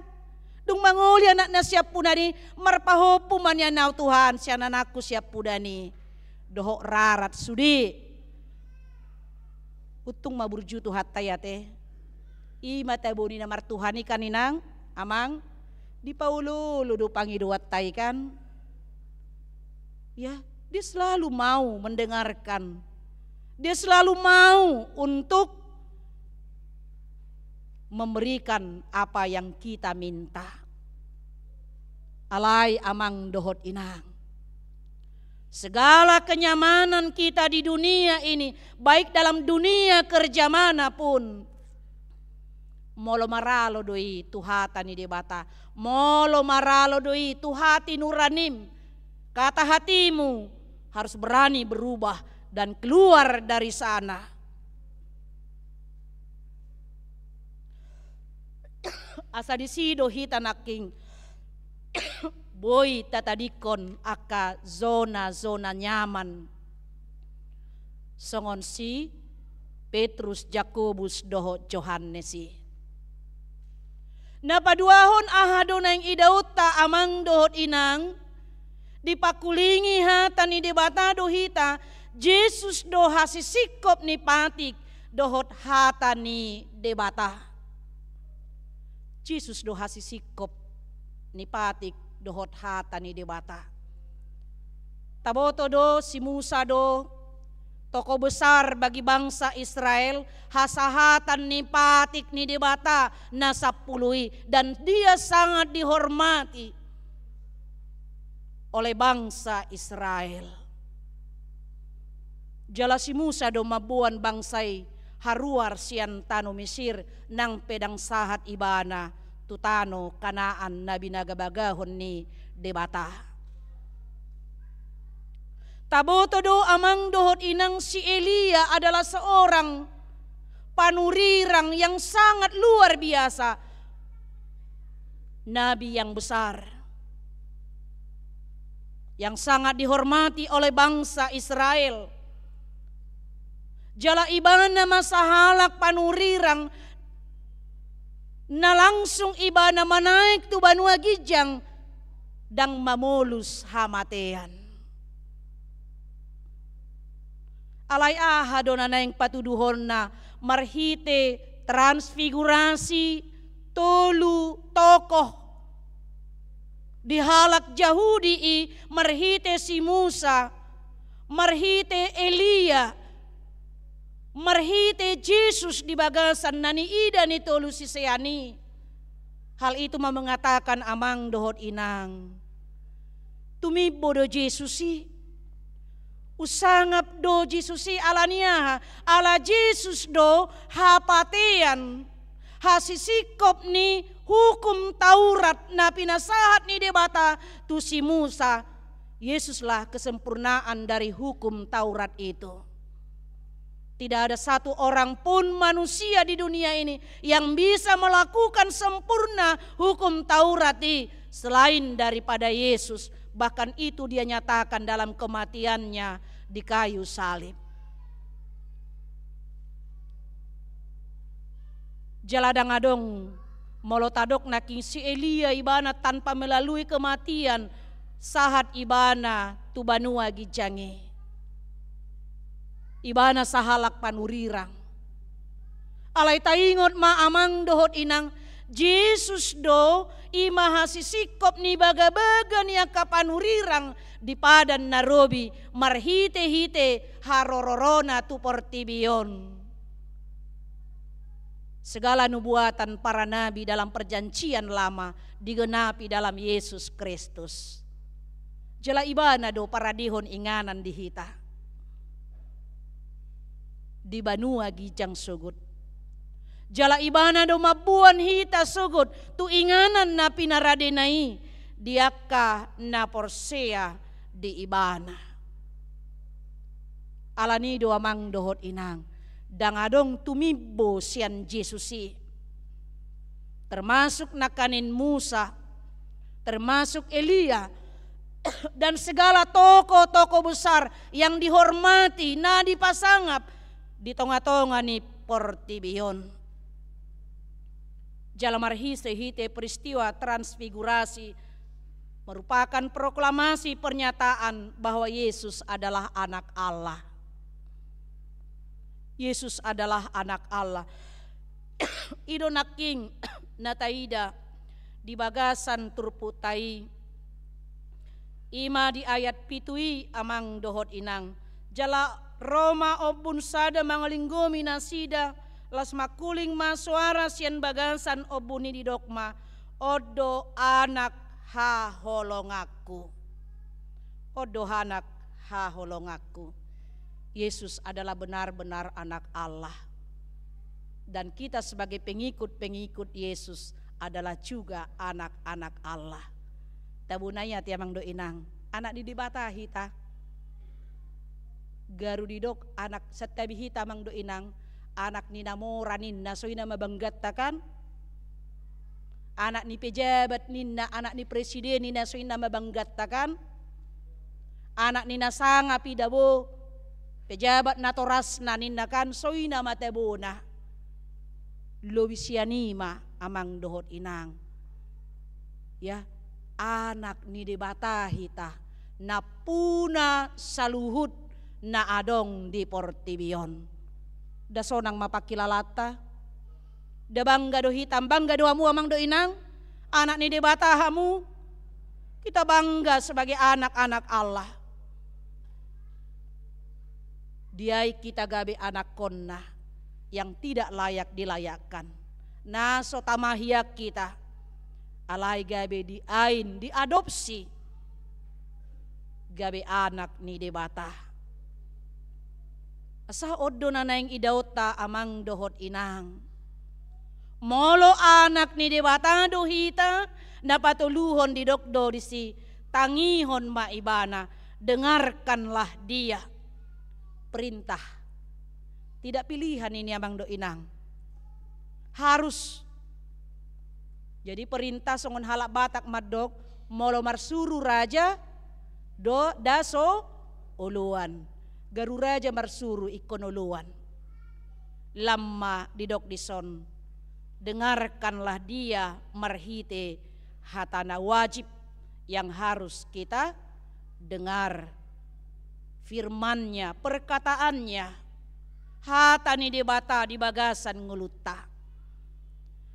Dung manguli anak na siap pudani. Marpahopu man yan na Tuhan. Siyan anakku siap pudani. Dohok rarat sudi. Utung maburjutu hatayate. Ima tabuni na martuhani kaninang. Amang. Di paulo ludu pangiduat tay kan. Ya, dia selalu mau mendengarkan. Dia selalu mau untuk memberikan apa yang kita minta. Alai amang dohot inang. Segala kenyamanan kita di dunia ini, baik dalam dunia kerja manapun, molo maralo doi tuhata ni debata, molo maralo doi tuhati nuranim, kata hatimu harus berani berubah dan keluar dari sana. Asa disido hita naking boy tatadikon aka zona-zona nyaman. Songon si Petrus, Jakobus, doho Johannesi. Napaduahon ahado na yung idauta amang dohot inang, dipakulingi hata ni debata dohita, Jesus do hasisikop ni patik, dohot hatani debata. Jesus do hasisikop ni patik dohot hatani debata. Taboto do si Musa do tokoh besar bagi bangsa Israel, hasahatan ni patik ni debata nasapului, dan dia sangat dihormati oleh bangsa Israel. Jala si Musa do mabuan bangsai haruar sian tano Mesir nang pedang sahat ibana tutano Kanaan na binagabagahon ni debata. Taboto do amang dohot inang si Elia adalah seorang panurirang yang sangat luar biasa. Nabi yang besar, yang sangat dihormati oleh bangsa Israel. Jala ibana masahalak panurirang na langsung ibana manaik tu banua gijang dang mamolus hamatean. Alay aha do na naing patuduhon na marhite transfigurasi tolu tokoh dihalak Yahudi marhite si Musa, marhite Elia, marhite Jesus di bagasan nani ida ni tolu si seani. Hal itu mengatakan amang dohot inang tumibo do Jesus si usangap do Jesus si alania ala Jesus do hapatean hasisikop ni hukum Taurat na pinasahat ni debata tu si Musa. Yesuslah kesempurnaan dari hukum Taurat itu. Tidak ada satu orang pun manusia di dunia ini yang bisa melakukan sempurna hukum Taurat selain daripada Yesus. Bahkan itu dia nyatakan dalam kematiannya di kayu salib. Jaladang adong molotadok naking si Elia ibana tanpa melalui kematian sahat ibana tu banua gijange. Ibana sahalak panurirang. Alay taingot maamang dohot inang Jesus do imahasisikop ni baga-baga niya kapanurirang di padan narobi marhite-hite harororona tu portibion. Segala nubuatan para nabi dalam perjanjian lama digenapi dalam Yesus Kristus. Jala ibana do para dihon inganan dihita. Di banua gijang sugut. Jala ibana do mabuan hita sugut tu inganan na pinaradenai diaka na porsea di ibana. Alani do amang dohot inang dangadong tumibo sian Jesusi. Termasuk nakanin Musa, termasuk Elia dan segala tokoh-tokoh besar yang dihormati na dipasangap di tonga-tonga ni portibion. Jalamarhise hite peristiwa transfigurasi merupakan proklamasi pernyataan bahwa Yesus adalah anak Allah. Yesus adalah anak Allah. Ido naking nataida di bagasan turputai ima di ayat pitui amang dohot inang jala Roma obun sada mangalinggomi nasida las makuling masuara sian bagasan obuni di dokma odo anak ha holongaku. Odo anak ha holongaku. Yesus adalah benar-benar anak Allah. Dan kita sebagai pengikut-pengikut Yesus adalah juga anak-anak Allah. Tabunaya tiamang do inang anak di dibata hita. Garudidok anak setabi hita mang do inang anak ni namoranin na soina mabanggattakan, anak ni pejabat ninna, anak ni presiden nina soina mabanggattakan, anak ni nasanga pidabo pejabat natorasna ninna kan soina matebona lobisianima amang dohot inang ya anak ni debata hita napuna saluhut na adong di portibion. Da sonang mapakilalata. Da bangga do hitam, bangga do amu amang do inang. Anak ni de batahamu. Kita bangga sebagai anak-anak Allah. Diai kita gabe anak konna yang tidak layak dilayakkan. Naso tamahiak kita. Alai gabe diain, diadopsi. Gabe anak ni de batah. Asa odo na naing idauta amang dohot inang. Molo anak ni debata dohita napatuluhon di dokdo disi tangihon maibana, dengarkanlah dia. Perintah. Tidak pilihan ini amang do inang. Harus. Jadi perintah songon halak batak madok molo marsuru raja do daso uluan. Garu raja marsuru ikonuluan. Lama didok dison. Dengarkanlah dia marhite hatana wajib yang harus kita dengar. Firmannya, perkataannya. Hatani debata di bagasan nguluta.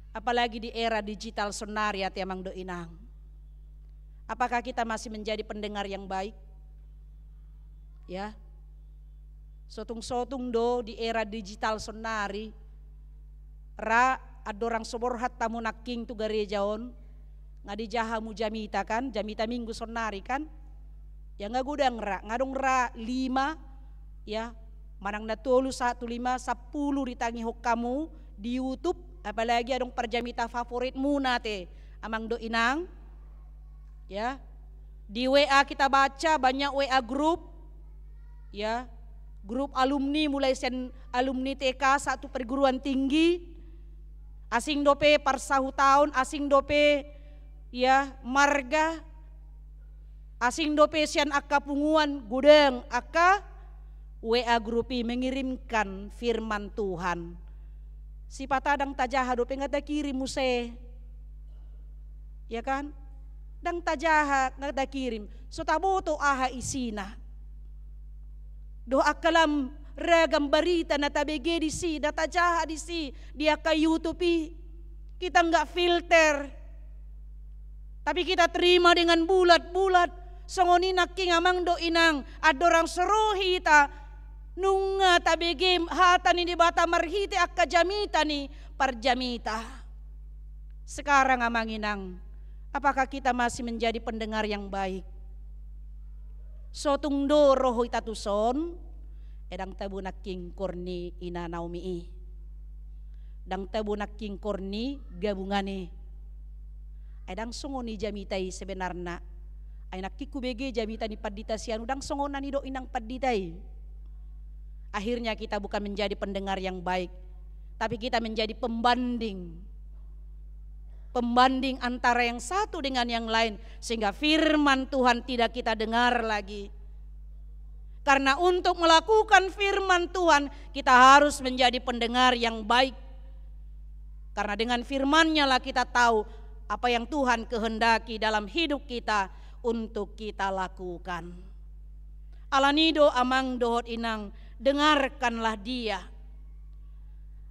Apalagi di era digital sonariat emang do inang. Apakah kita masih menjadi pendengar yang baik? Ya. Sotung-sotung do di era digital sonari ra adorang soborhat tamu naking tu garejaon ngadi jahamu jamita kan, jamita minggu sonari kan, ya ngagudang ra ngadong ra 5 ya manang natulu 1 5 10 ditangi hok kamu di YouTube, apalagi adong perjamita favoritmu nate amang do inang ya. Di WA kita baca banyak WA grup ya. Grup alumni mulai sen alumni TK 1 perguruan tinggi, asing dope parsahu tahun, asing dope ya marga, asing dope sian akka punguan gudeng akka WA grupi mengirimkan firman Tuhan. Si patadang tajaha dope ngada kirim muse, ya kan? Dang tajaha ngada kirim, so taboto aha isina. Doa kalam ragam berita na tabege di si, data jahat di si, dia ke YouTube. Kita enggak filter. Tapi kita terima dengan bulat-bulat. Songoni naking amang do inang, adorang seruhi ta nunga tabege hata ni di bata marhite akka jamita ni parjamita. Sekarang amang inang, apakah kita masih menjadi pendengar yang baik? Sotung do roho itatuson edang tabu naking korni ina naumi dang tabu naking korni gabungane edang songoni jamitai sebenarnya ay nakiku bege jamita ni padita sianu dang songonan ni do inang paditai. Akhirnya kita bukan menjadi pendengar yang baik, tapi kita menjadi pembanding antara yang satu dengan yang lain, sehingga firman Tuhan tidak kita dengar lagi. Karena untuk melakukan firman Tuhan kita harus menjadi pendengar yang baik. Karena dengan firman-Nya lah kita tahu apa yang Tuhan kehendaki dalam hidup kita untuk kita lakukan. Alanido amang dohot inang, dengarkanlah dia.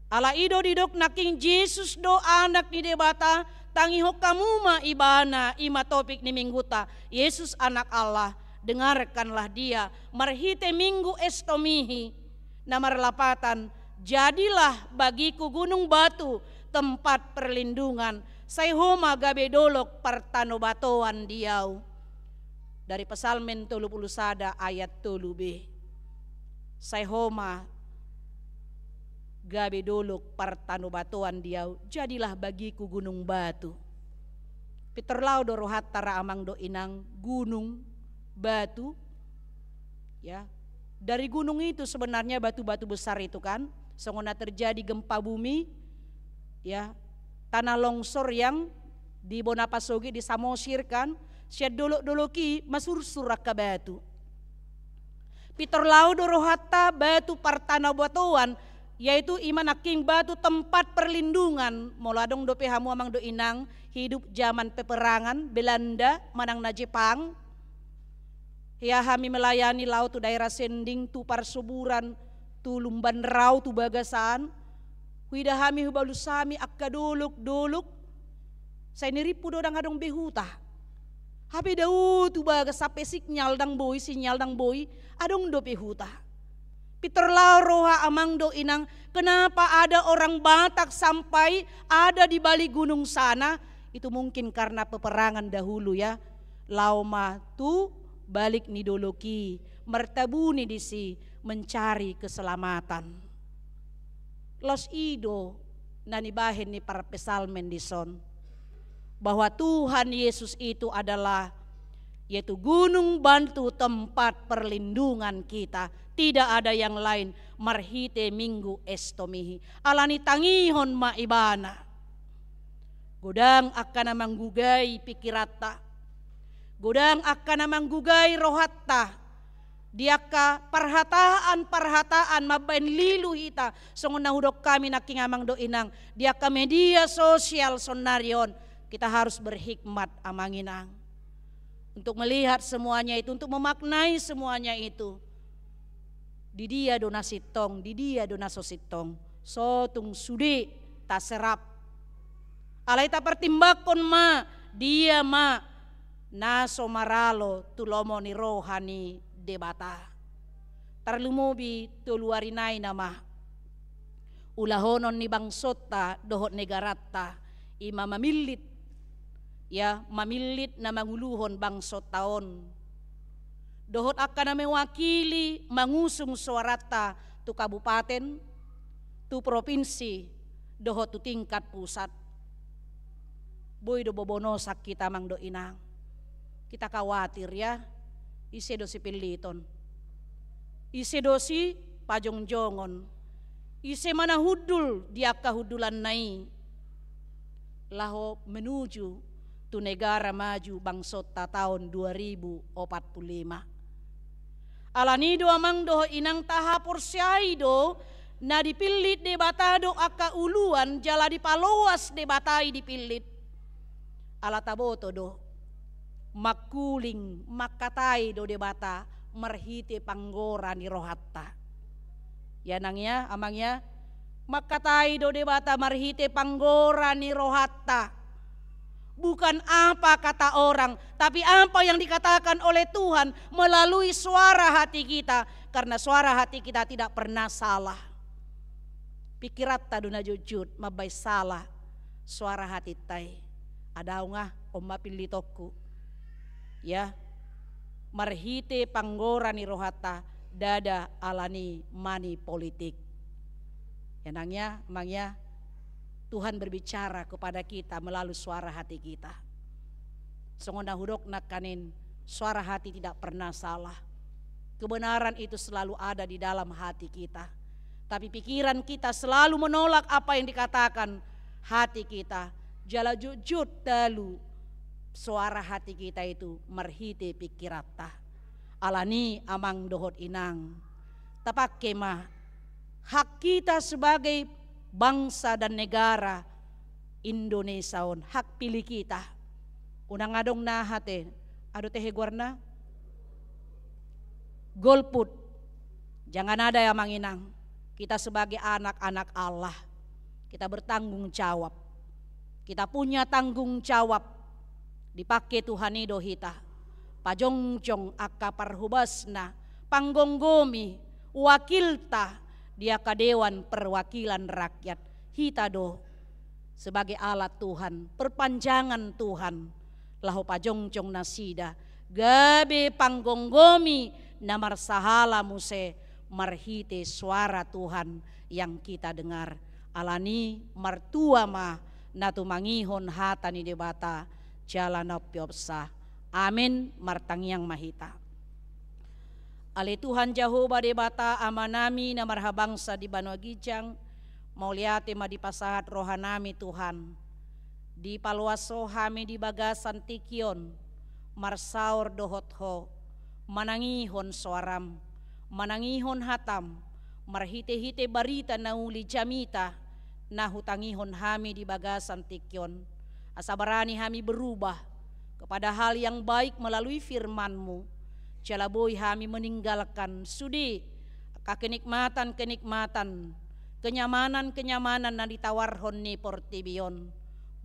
Ala ido didok naking Yesus do anak ni debata tangi hokamuma ibana ima topik ni mingguta Yesus anak Allah, dengarkanlah dia. Marhite minggu estomihi namar lapatan, jadilah bagiku gunung batu tempat perlindungan, sayhoma gabe dolok partano batoan diau. Dari Psalmen 31 ayat 3b. Sayhoma gabe dolok partano batoan diau, jadilah bagiku gunung batu. Piterlau dorohat tara amang do inang gunung batu ya. Dari gunung itu sebenarnya batu-batu besar itu kan, sengona terjadi gempa bumi ya, tanah longsor yang di Bonapasogi di Samosir kan, syad dolok-doloki masursur ka batu. Piterlau dorohatta batu partana batuan, yaitu iman aking batu tempat perlindungan. Moladong dope hamu amang do inang hidup zaman peperangan Belanda manang na Jepang. Ya hami melayani laut tu daerah Sending tu Parsuburan tu lumban raw tu bagasan, huida hami hubalusami akka doluk, saya niripu dodang adong behuta. Habi dau tu bagas sampai sinyal dang boy, adong do behuta. Peter roha amang do inang, kenapa ada orang Batak sampai ada di balik gunung sana? Itu mungkin karena peperangan dahulu ya. Lauma tu balik ni doloki, mertabuni disi mencari keselamatan. Los ido nanibahin ni para pesalmen dison bahwa Tuhan Yesus itu adalah yaitu gunung bantu tempat perlindungan kita. Tidak ada yang lain. Marhite minggu estomihi. Alani tangihon maibana. Godang akan manggugai pikirata. Godang akan manggugai rohatta. Diaka parhataan mabain lilu hita. Songon nahudok kami nakingamang do inang. Diaka media sosial sonarion. Kita harus berhikmat amanginang. Untuk melihat semuanya itu. Untuk memaknai semuanya itu. Di dia dona sitong. Di dia dona sositong. Sotung sudi tak serap. Alai tak pertimbakon ma. Dia ma. Naso maralo tulomo ni rohani debata. Tarlumobi tuluarinay nama. Ulahonon ni bangsota dohot negarata. Ima mamilit. Ya mamilit na manguluhon bangsot taon. Dohot akan na mewakili mangusung suarata tu kabupaten, tu provinsi, dohot tu tingkat pusat. Boy do bobono sakit amang do inang. Kita khawatir ya. Ise dosi piliton. Ise dosi pajongjongon. Ise mana hudul dia kahudulan nai. Laho menuju tu negara maju bangsota tahun 2045. Alani do amang do inang tahapur syaido na dipilit de batado aka uluan jala dipaloas de batai dipilit. Ala taboto do makuling makatai do debata merhite panggora ni rohatta. Ya nangnya amangnya makatai do debata merhite panggora ni rohatta. Bukan apa kata orang, tapi apa yang dikatakan oleh Tuhan melalui suara hati kita. Karena suara hati kita tidak pernah salah. Pikirat taduna jujud mabay salah suara hati tay. Ada ngah omma pilitoku. Ya, marhite panggora ni rohata dada alani mani politik. Enangnya, emangnya Tuhan berbicara kepada kita melalui suara hati kita. Songona hudok nakanin suara hati tidak pernah salah. Kebenaran itu selalu ada di dalam hati kita. Tapi pikiran kita selalu menolak apa yang dikatakan hati kita. Jala jujud dalu suara hati kita itu merhite pikirata. Alani amang dohot inang. Tapak kemah hak kita sebagai bangsa dan negara Indonesia on hak pilih kita. Unang adong nahate ado tehe guarna golput. Jangan ada yang manginang. Kita sebagai anak-anak Allah kita bertanggung jawab. Kita punya tanggung jawab. Dipakai Tuhan ido hita. Pajongjong akka parhubasna panggonggomi wakilta dia kadewan perwakilan rakyat hita do sebagai alat Tuhan, perpanjangan Tuhan. Lahu pajongjong nasida gabe panggonggomi namar sahala muse marhite suara Tuhan yang kita dengar. Alani martua ma natu mangihon hata ni debata jalan opyopsa. Amin martangyang mahita. Ale Tuhan Jehovah debata amanami na marhabangsa di Banua Gijang mauliate madipasahat rohanami Tuhan. Di paluaso hami di bagasan tikion marsaur dohotho manangihon suaram manangihon hatam marhite-hite barita nauli jamita nahutangihon hami di bagasan tikion. Asabarani hami berubah kepada hal yang baik melalui firman-Mu. Jalaboy hami meninggalkan sudi kakenikmatan-kenikmatan, kenyamanan-kenyamanan na ditawarhon ni Portibion.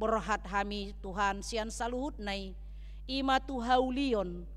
Borhat hami Tuhan sian saluhut nai ima tu haulion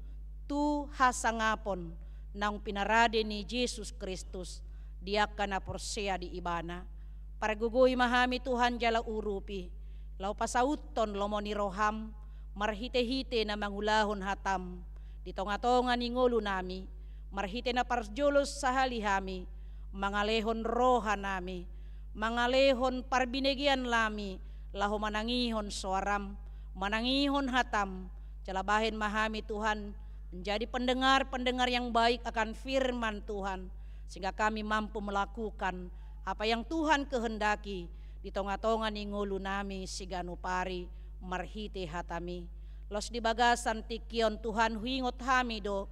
tu hasangapon nang pinarade ni Jesus Kristus dia kana porsea di ibana. Paragugoy mahami Tuhan jala urupi lau pasauton lomoni roham marhite-hite na mangulahon hatam di tonga-tonga ni ngulu nami marhite na parjolos sahalihami mangalehon roha nami mangalehon parbinegian lami lahu manangihon suaram, manangihon hatam, calabahin mahami Tuhan, menjadi pendengar-pendengar yang baik akan firman Tuhan, sehingga kami mampu melakukan apa yang Tuhan kehendaki di tonga-tonga ni ngulu nami siganupari marhite hatami. Los di bagasan tikion Tuhan huingot hami do,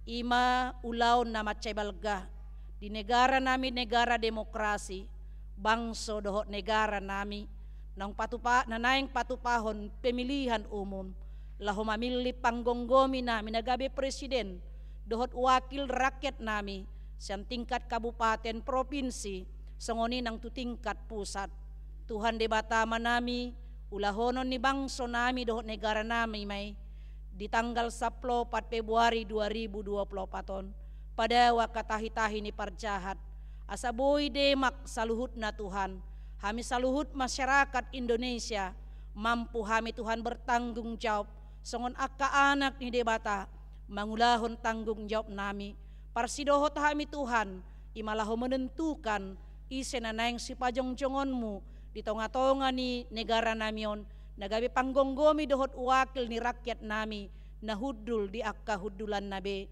ima ulaon na matcebalga, di negara nami negara demokrasi, bangso dohot negara nami, nang nanaing patupahon pemilihan umum lahu mamili panggonggomi nami nagabe presiden dohot wakil rakyat nami siang tingkat kabupaten provinsi songoni nang tu tingkat pusat. Tuhan debatama nami ulahonon ni bangso nami dohot negara nami may di tanggal 4 Februari 2024 pada wakatahi-tahi ni parjahat asaboy demak saluhut na Tuhan. Kami saluhut masyarakat Indonesia mampu kami Tuhan bertanggung jawab songon akka anak ni debata mangulahon tanggung jawab nami parsidohot kami Tuhan imalahu menentukan isenanaing si pajong-jongonmu di tonga-tonga ni negara namion nagabi panggonggomi dohot wakil ni rakyat nami nahudul di akka hudulan nabe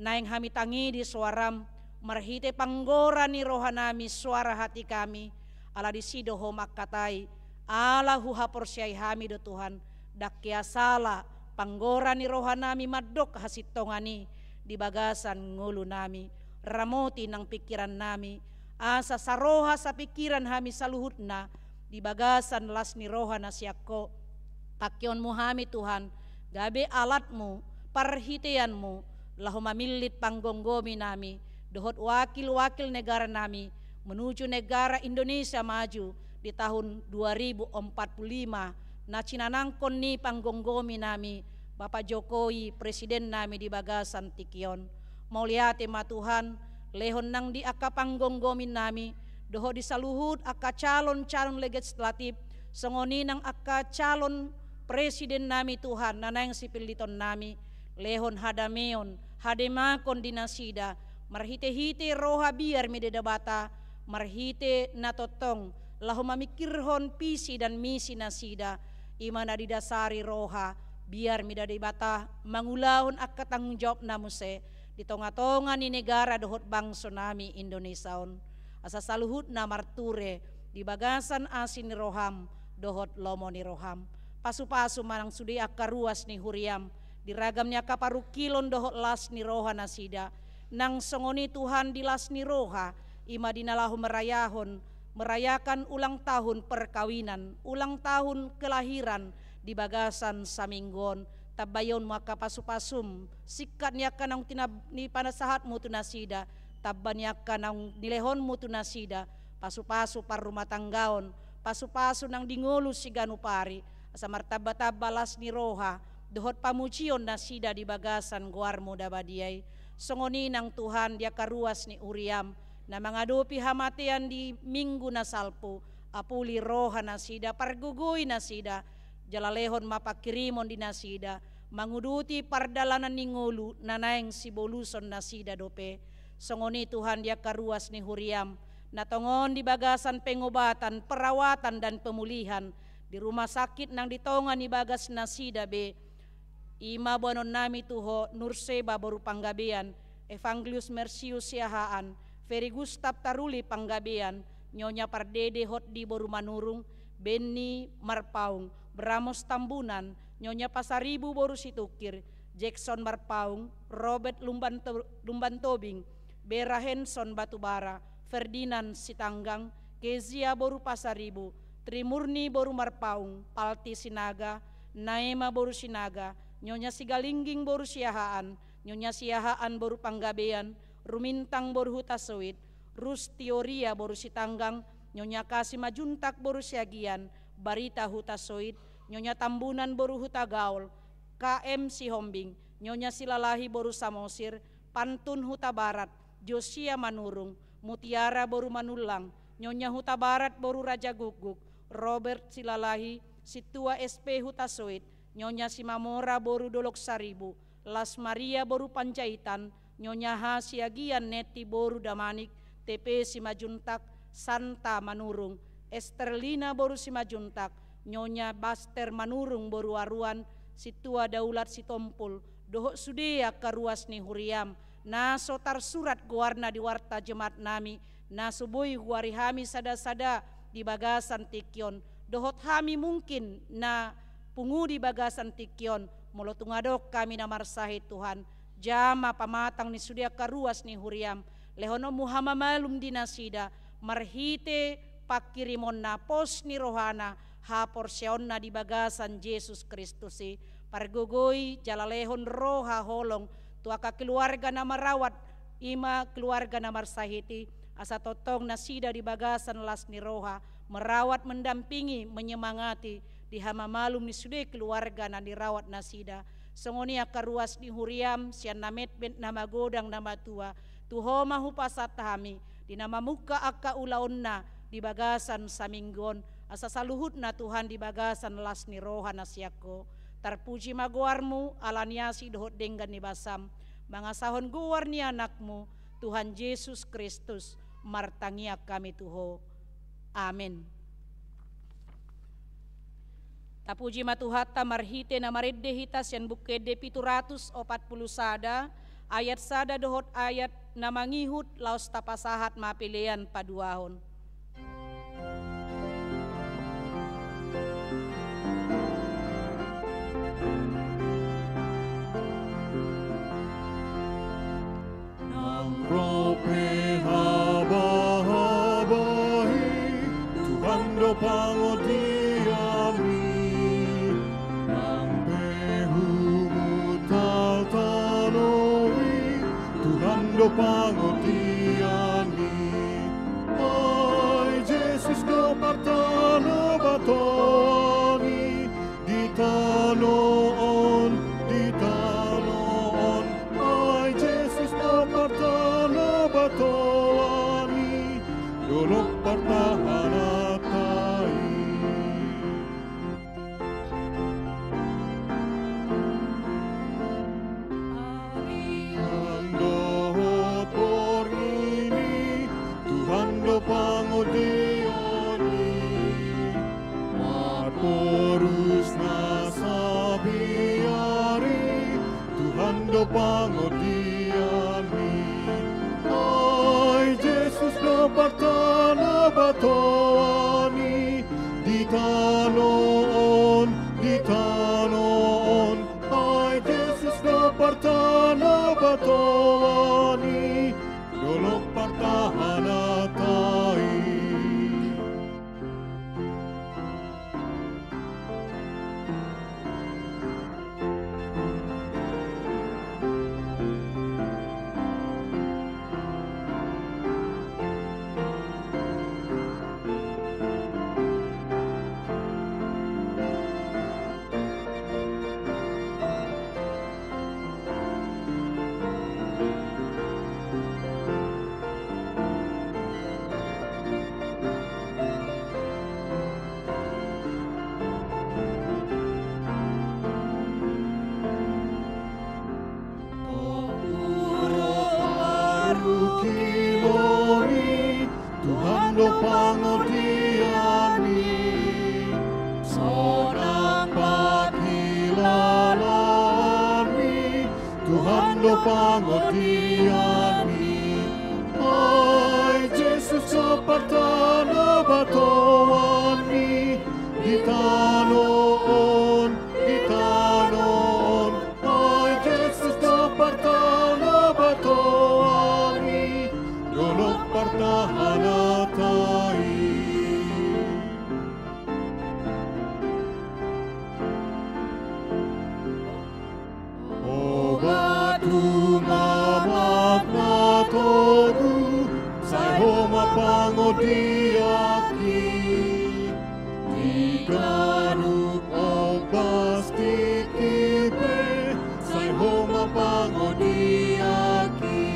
naing kami tangi di suaram marhite panggora ni roha nami suara hati kami ala disidoho makatai ala huha porsyai hami do Tuhan dakya sala panggora ni roha nami madok hasitongani di bagasan ngulu nami ramoti nang pikiran nami asa saroha sa pikiran hami saluhutna di bagasan las ni roha na siako takyon mo hami Tuhan gabe alatmu parhiteanmu lahu mamilit panggonggomi nami dohot wakil-wakil negara nami menuju negara Indonesia maju di tahun 2045 na cinanangkon ni panggonggomi nami Bapak Jokowi presiden nami di bagasan tikion mau liate ma Tuhan lehon nang di akka panggonggomi nami doho disaluhut akka calon-calon legislatif songoni nang akka calon presiden nami Tuhan nanang sipil diton nami lehon hadameon hademakon dinasida marhite-hite roha biar mededabata marhite natotong lahu mamikirhon visi dan misi nasida imana didasari roha biar midadi bata mangulahon akka tanggung jawab namuse di tonga-tonga ni negara dohot bangso nami Indonesiaon asa saluhut na marture di bagasan asin ni roham dohot lomo ni roham pasu-pasu manang sudi akka ruas ni huriam diragamnya kaparukilon dohot las ni roha nasida nang songoni Tuhan di las ni roha ima dinalahu merayakan ulang tahun perkawinan, ulang tahun kelahiran di bagasan saminggon, tabayon maka pasu-pasum, sikatnya kanang ni panasahat mu tunasida, tabanya kanang nilehon mu tunasida, pasu-pasu par rumah tanggaon, pasu-pasu nang dingulu si ganupari, asa martaba-tabalas ni roha, dohot pamucion nasida di bagasan guarmu dabadiay, songoni nang Tuhan dia karuas ni uriam, na mangadupi hamatian di minggu na salpo apuli roha nasida pargugoy nasida jalalehon mapakirimon di nasida manguduti pardalanan ni ngulu nanaeng siboluson nasida dope songoni Tuhan dia karuas ni huriam natongon di bagasan pengobatan perawatan dan pemulihan di rumah sakit nang ditongan ni bagas nasida be ima bonon nami tuho Nurseba baru panggabean Evangelius Mersius Siahaan Ferry Gustaf Taruli Panggabean, Nyonya Pardede Hot di Boru Manurung, Benny Marpaung, Bramos Tambunan, Nyonya Pasaribu Boru Situkir, Jackson Marpaung, Robert Lumban Tobing, Bera Henson Batubara, Ferdinand Sitanggang, Kezia Boru Pasaribu, Trimurni Boru Marpaung, Palti Sinaga, Naema Boru Sinaga, Nyonya Sigalingging Boru Siahaan, Nyonya Siahaan Boru Panggabean, Rumintang boru huta sewit, Rustioria boru sitanggang, Nyonya Kasih Majuntak boru siagian, Barita huta soit, Nyonya Tambunan boru huta gaul, KM Sihombing, Nyonya Silalahi boru Samosir, Pantun huta barat, Josia Manurung, Mutiara boru Manulang, Nyonya huta barat boru Raja Guguk, Robert Silalahi, Situa SP huta soit, Nyonya Simamora boru Dolok Saribu, Las Maria boru Pancaitan, Nyonya Ha Siagian Neti boru Damanik, TP Simajuntak, Santa Manurung, Esterlina boru Simajuntak, Nyonya Baster Manurung boru Aruan, Situa Daulat Sitompul, Dohok Sudea karuas ni Huriam, na sotar surat guarna di warta jemaat nami, na subui guari hami sada-sada di bagasan Tikyon, dohot hami mungkin na pungu di bagasan Tikyon, mulo tungadok kami na marsahi Tuhan, jama pamatang ni sudia karuas ni Huriam, lehono muhama malum dinasida, marhite pakirimon na pos ni rohana, hapor sionna di bagasan Yesus Kristusi, pargogoy jalalehon roha holong, tuaka keluarga na marawat, ima keluarga na marsahiti, asa totong na sida di bagasan las ni roha, merawat mendampingi menyemangati, di hama malum ni sude keluarga na dirawat na sida, songonia karuas ni Huriam, sian namet bent nama godang nama tua, tuhoma hupasat hami, di nama muka akka ulaonna, di bagasan saminggon, asa saluhut na Tuhan di bagasan las ni roha na siako, tarpuji maguarmu alaniasi dohot denggan ni basam, mangasahon guar ni anakmu, Tuhan Yesus Kristus, martangia kami Tuho. Amin. Tapuji matuhata marhite na maredde hitas yan bukede 740 sada, ayat sada dohot ayat na mangihut laos tapasahat mapilian paduahon. Rope haba-habahi, Tuhan do pangodiami, nang pehumu taltanowi, Tuhan do pangodiami. Ai Jesus do partano batoni, di tanoon, ai Jesus do partano batoni, dolok partahanatai. Tuhan dohot porgini, Tuhan do pangodioni, marporus nasabiari, Tuhan do pangodiami. Ai Jesus do partana batoni, di tanoon, ai Jesus do partana batoni, dolok partahanatai. Kiloni, Tuhan do pangodiami, sonang pakilalami, Tuhan do pangodiami. Ai Jesus do partana batoni, di tanoon, ai Jesus do partana batoni, dolok partahanatai. O batu mamakna to, diaki, digarup opas kikipe, sai homa pango diaki.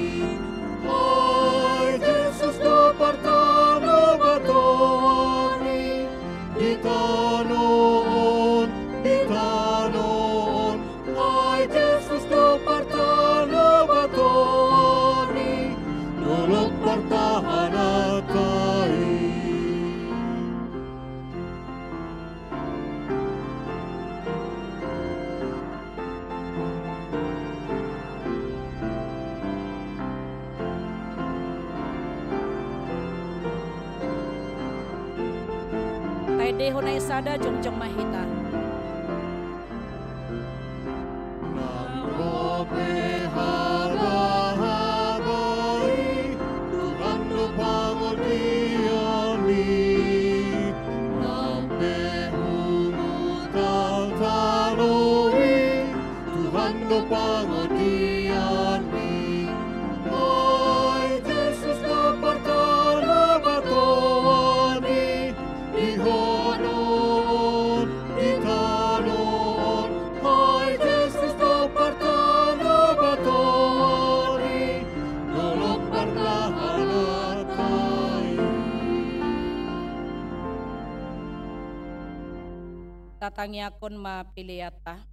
Ai Jesus do partano batoni, ditanoon, ditanoon. Ai Jesus do partano batoni, dolok partahanatai. Deho na isada jongjong mahita. Namrope haba-habai, Tuhan lupango diami. Nampe humutan tanoi, Tuhan lupango diami. Ai Jesus do partana batoni, Dihonon, ditanoon. Ai Jesus do partana batoni, dolok partahanatai. Tatangi akon mapiliata.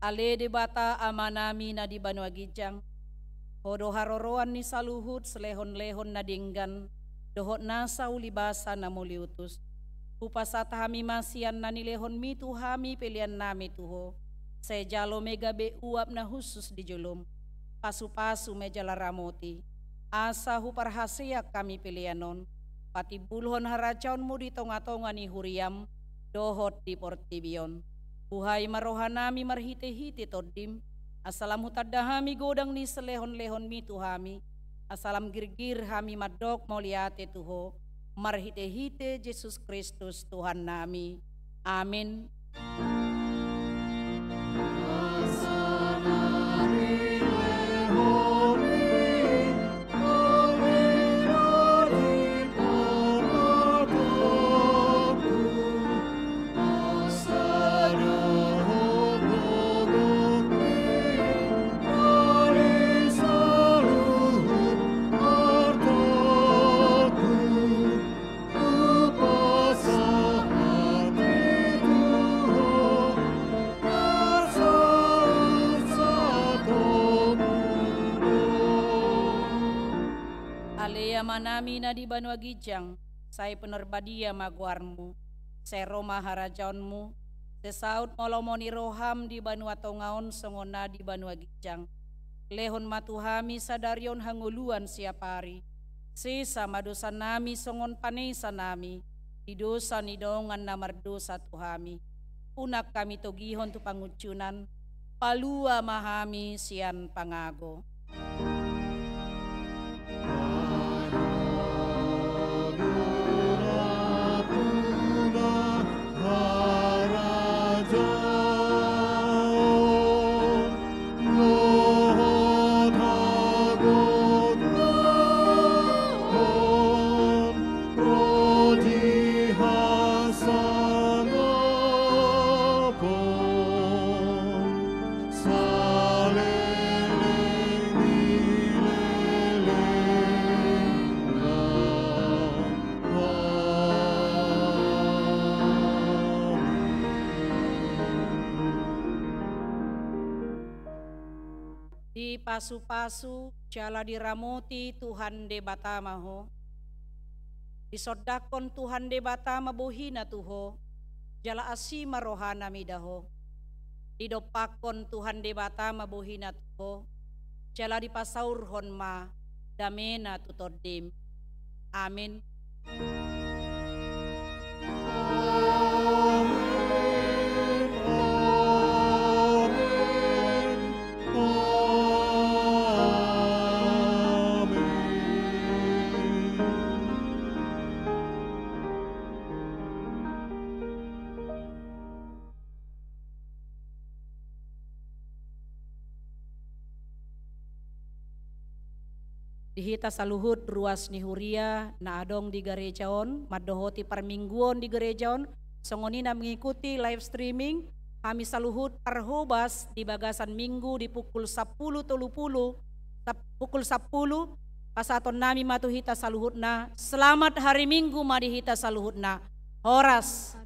Ale di bata amanami na di Banua Gijang. Hodo haroroan ni saluhut selehon-lehon na dinggan. Dohot nasa ulibasa na muliutus. Upasata hami masian na nilehon mi tuhami pilihan nami tuho. Sejalo mega be uap na husus di julum. Pasu-pasu meja laramoti. Asa huparhasiak kami pilihanon. Pati bulhon haracaunmu di tonga-tonga ni huriam. Dohot di portibion. Buhay marohanami marhite-hite todim. Asalam hutadahami godang ni selehon-lehon mi tuhami. Asalam girgir hami madok moliate tuho. Marhite-hite Yesus Kristus Tuhan nami. Amin. Manami na di Banua Gijang, say penerbadia maguarmu, se Roma harajaunmu, se saut molomoni roham di Banua Tongaon songona di Banua Gijang, lehon matuhami sadarion hanguluan siapari, si sama dosa nami songon panesa nami, di dosa nidongan namar dosa tuhami, unak kami togihon tu pangucunan, palua mahami sian pangago. Di pasu-pasu jala diramoti Tuhan de batamaho. Disodakon Tuhan de batama bohina tuho. Jala asima rohana midaho. Didopakon Tuhan de batama bohina tuho. Jala dipasaur honma damena tutodim. Amin. Dihita saluhut ruas nihuria na adong di gerejaon, madohoti permingguan di gerejaon, songonina mengikuti live streaming, kami saluhut arhobas di bagasan minggu di pukul 10.30, pukul 10, pasaton nami matuhita saluhutna, selamat hari minggu madihita saluhutna, horas.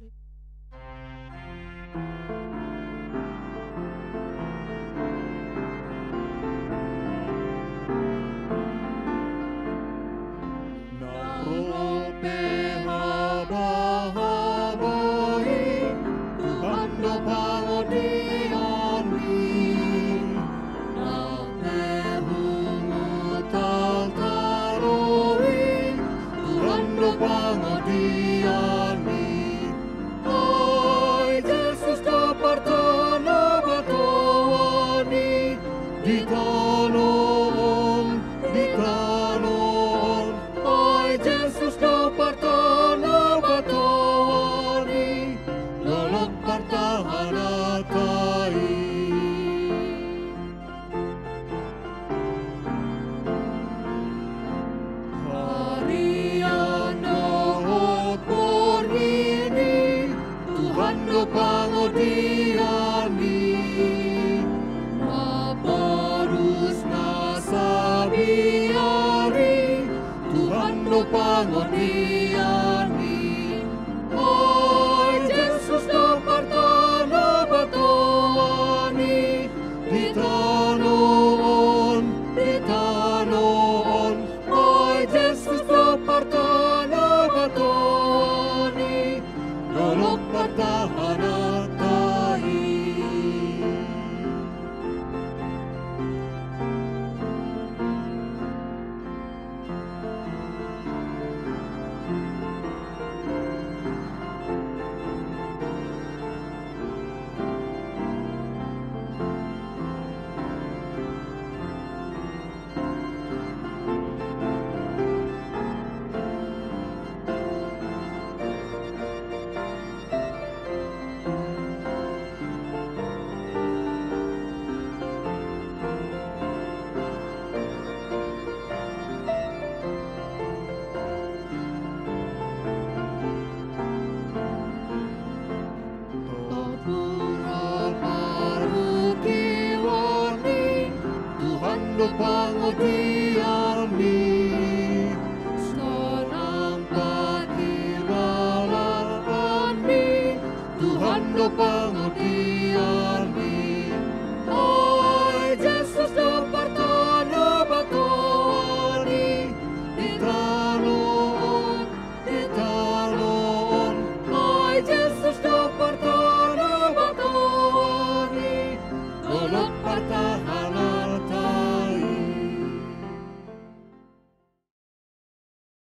Pangudi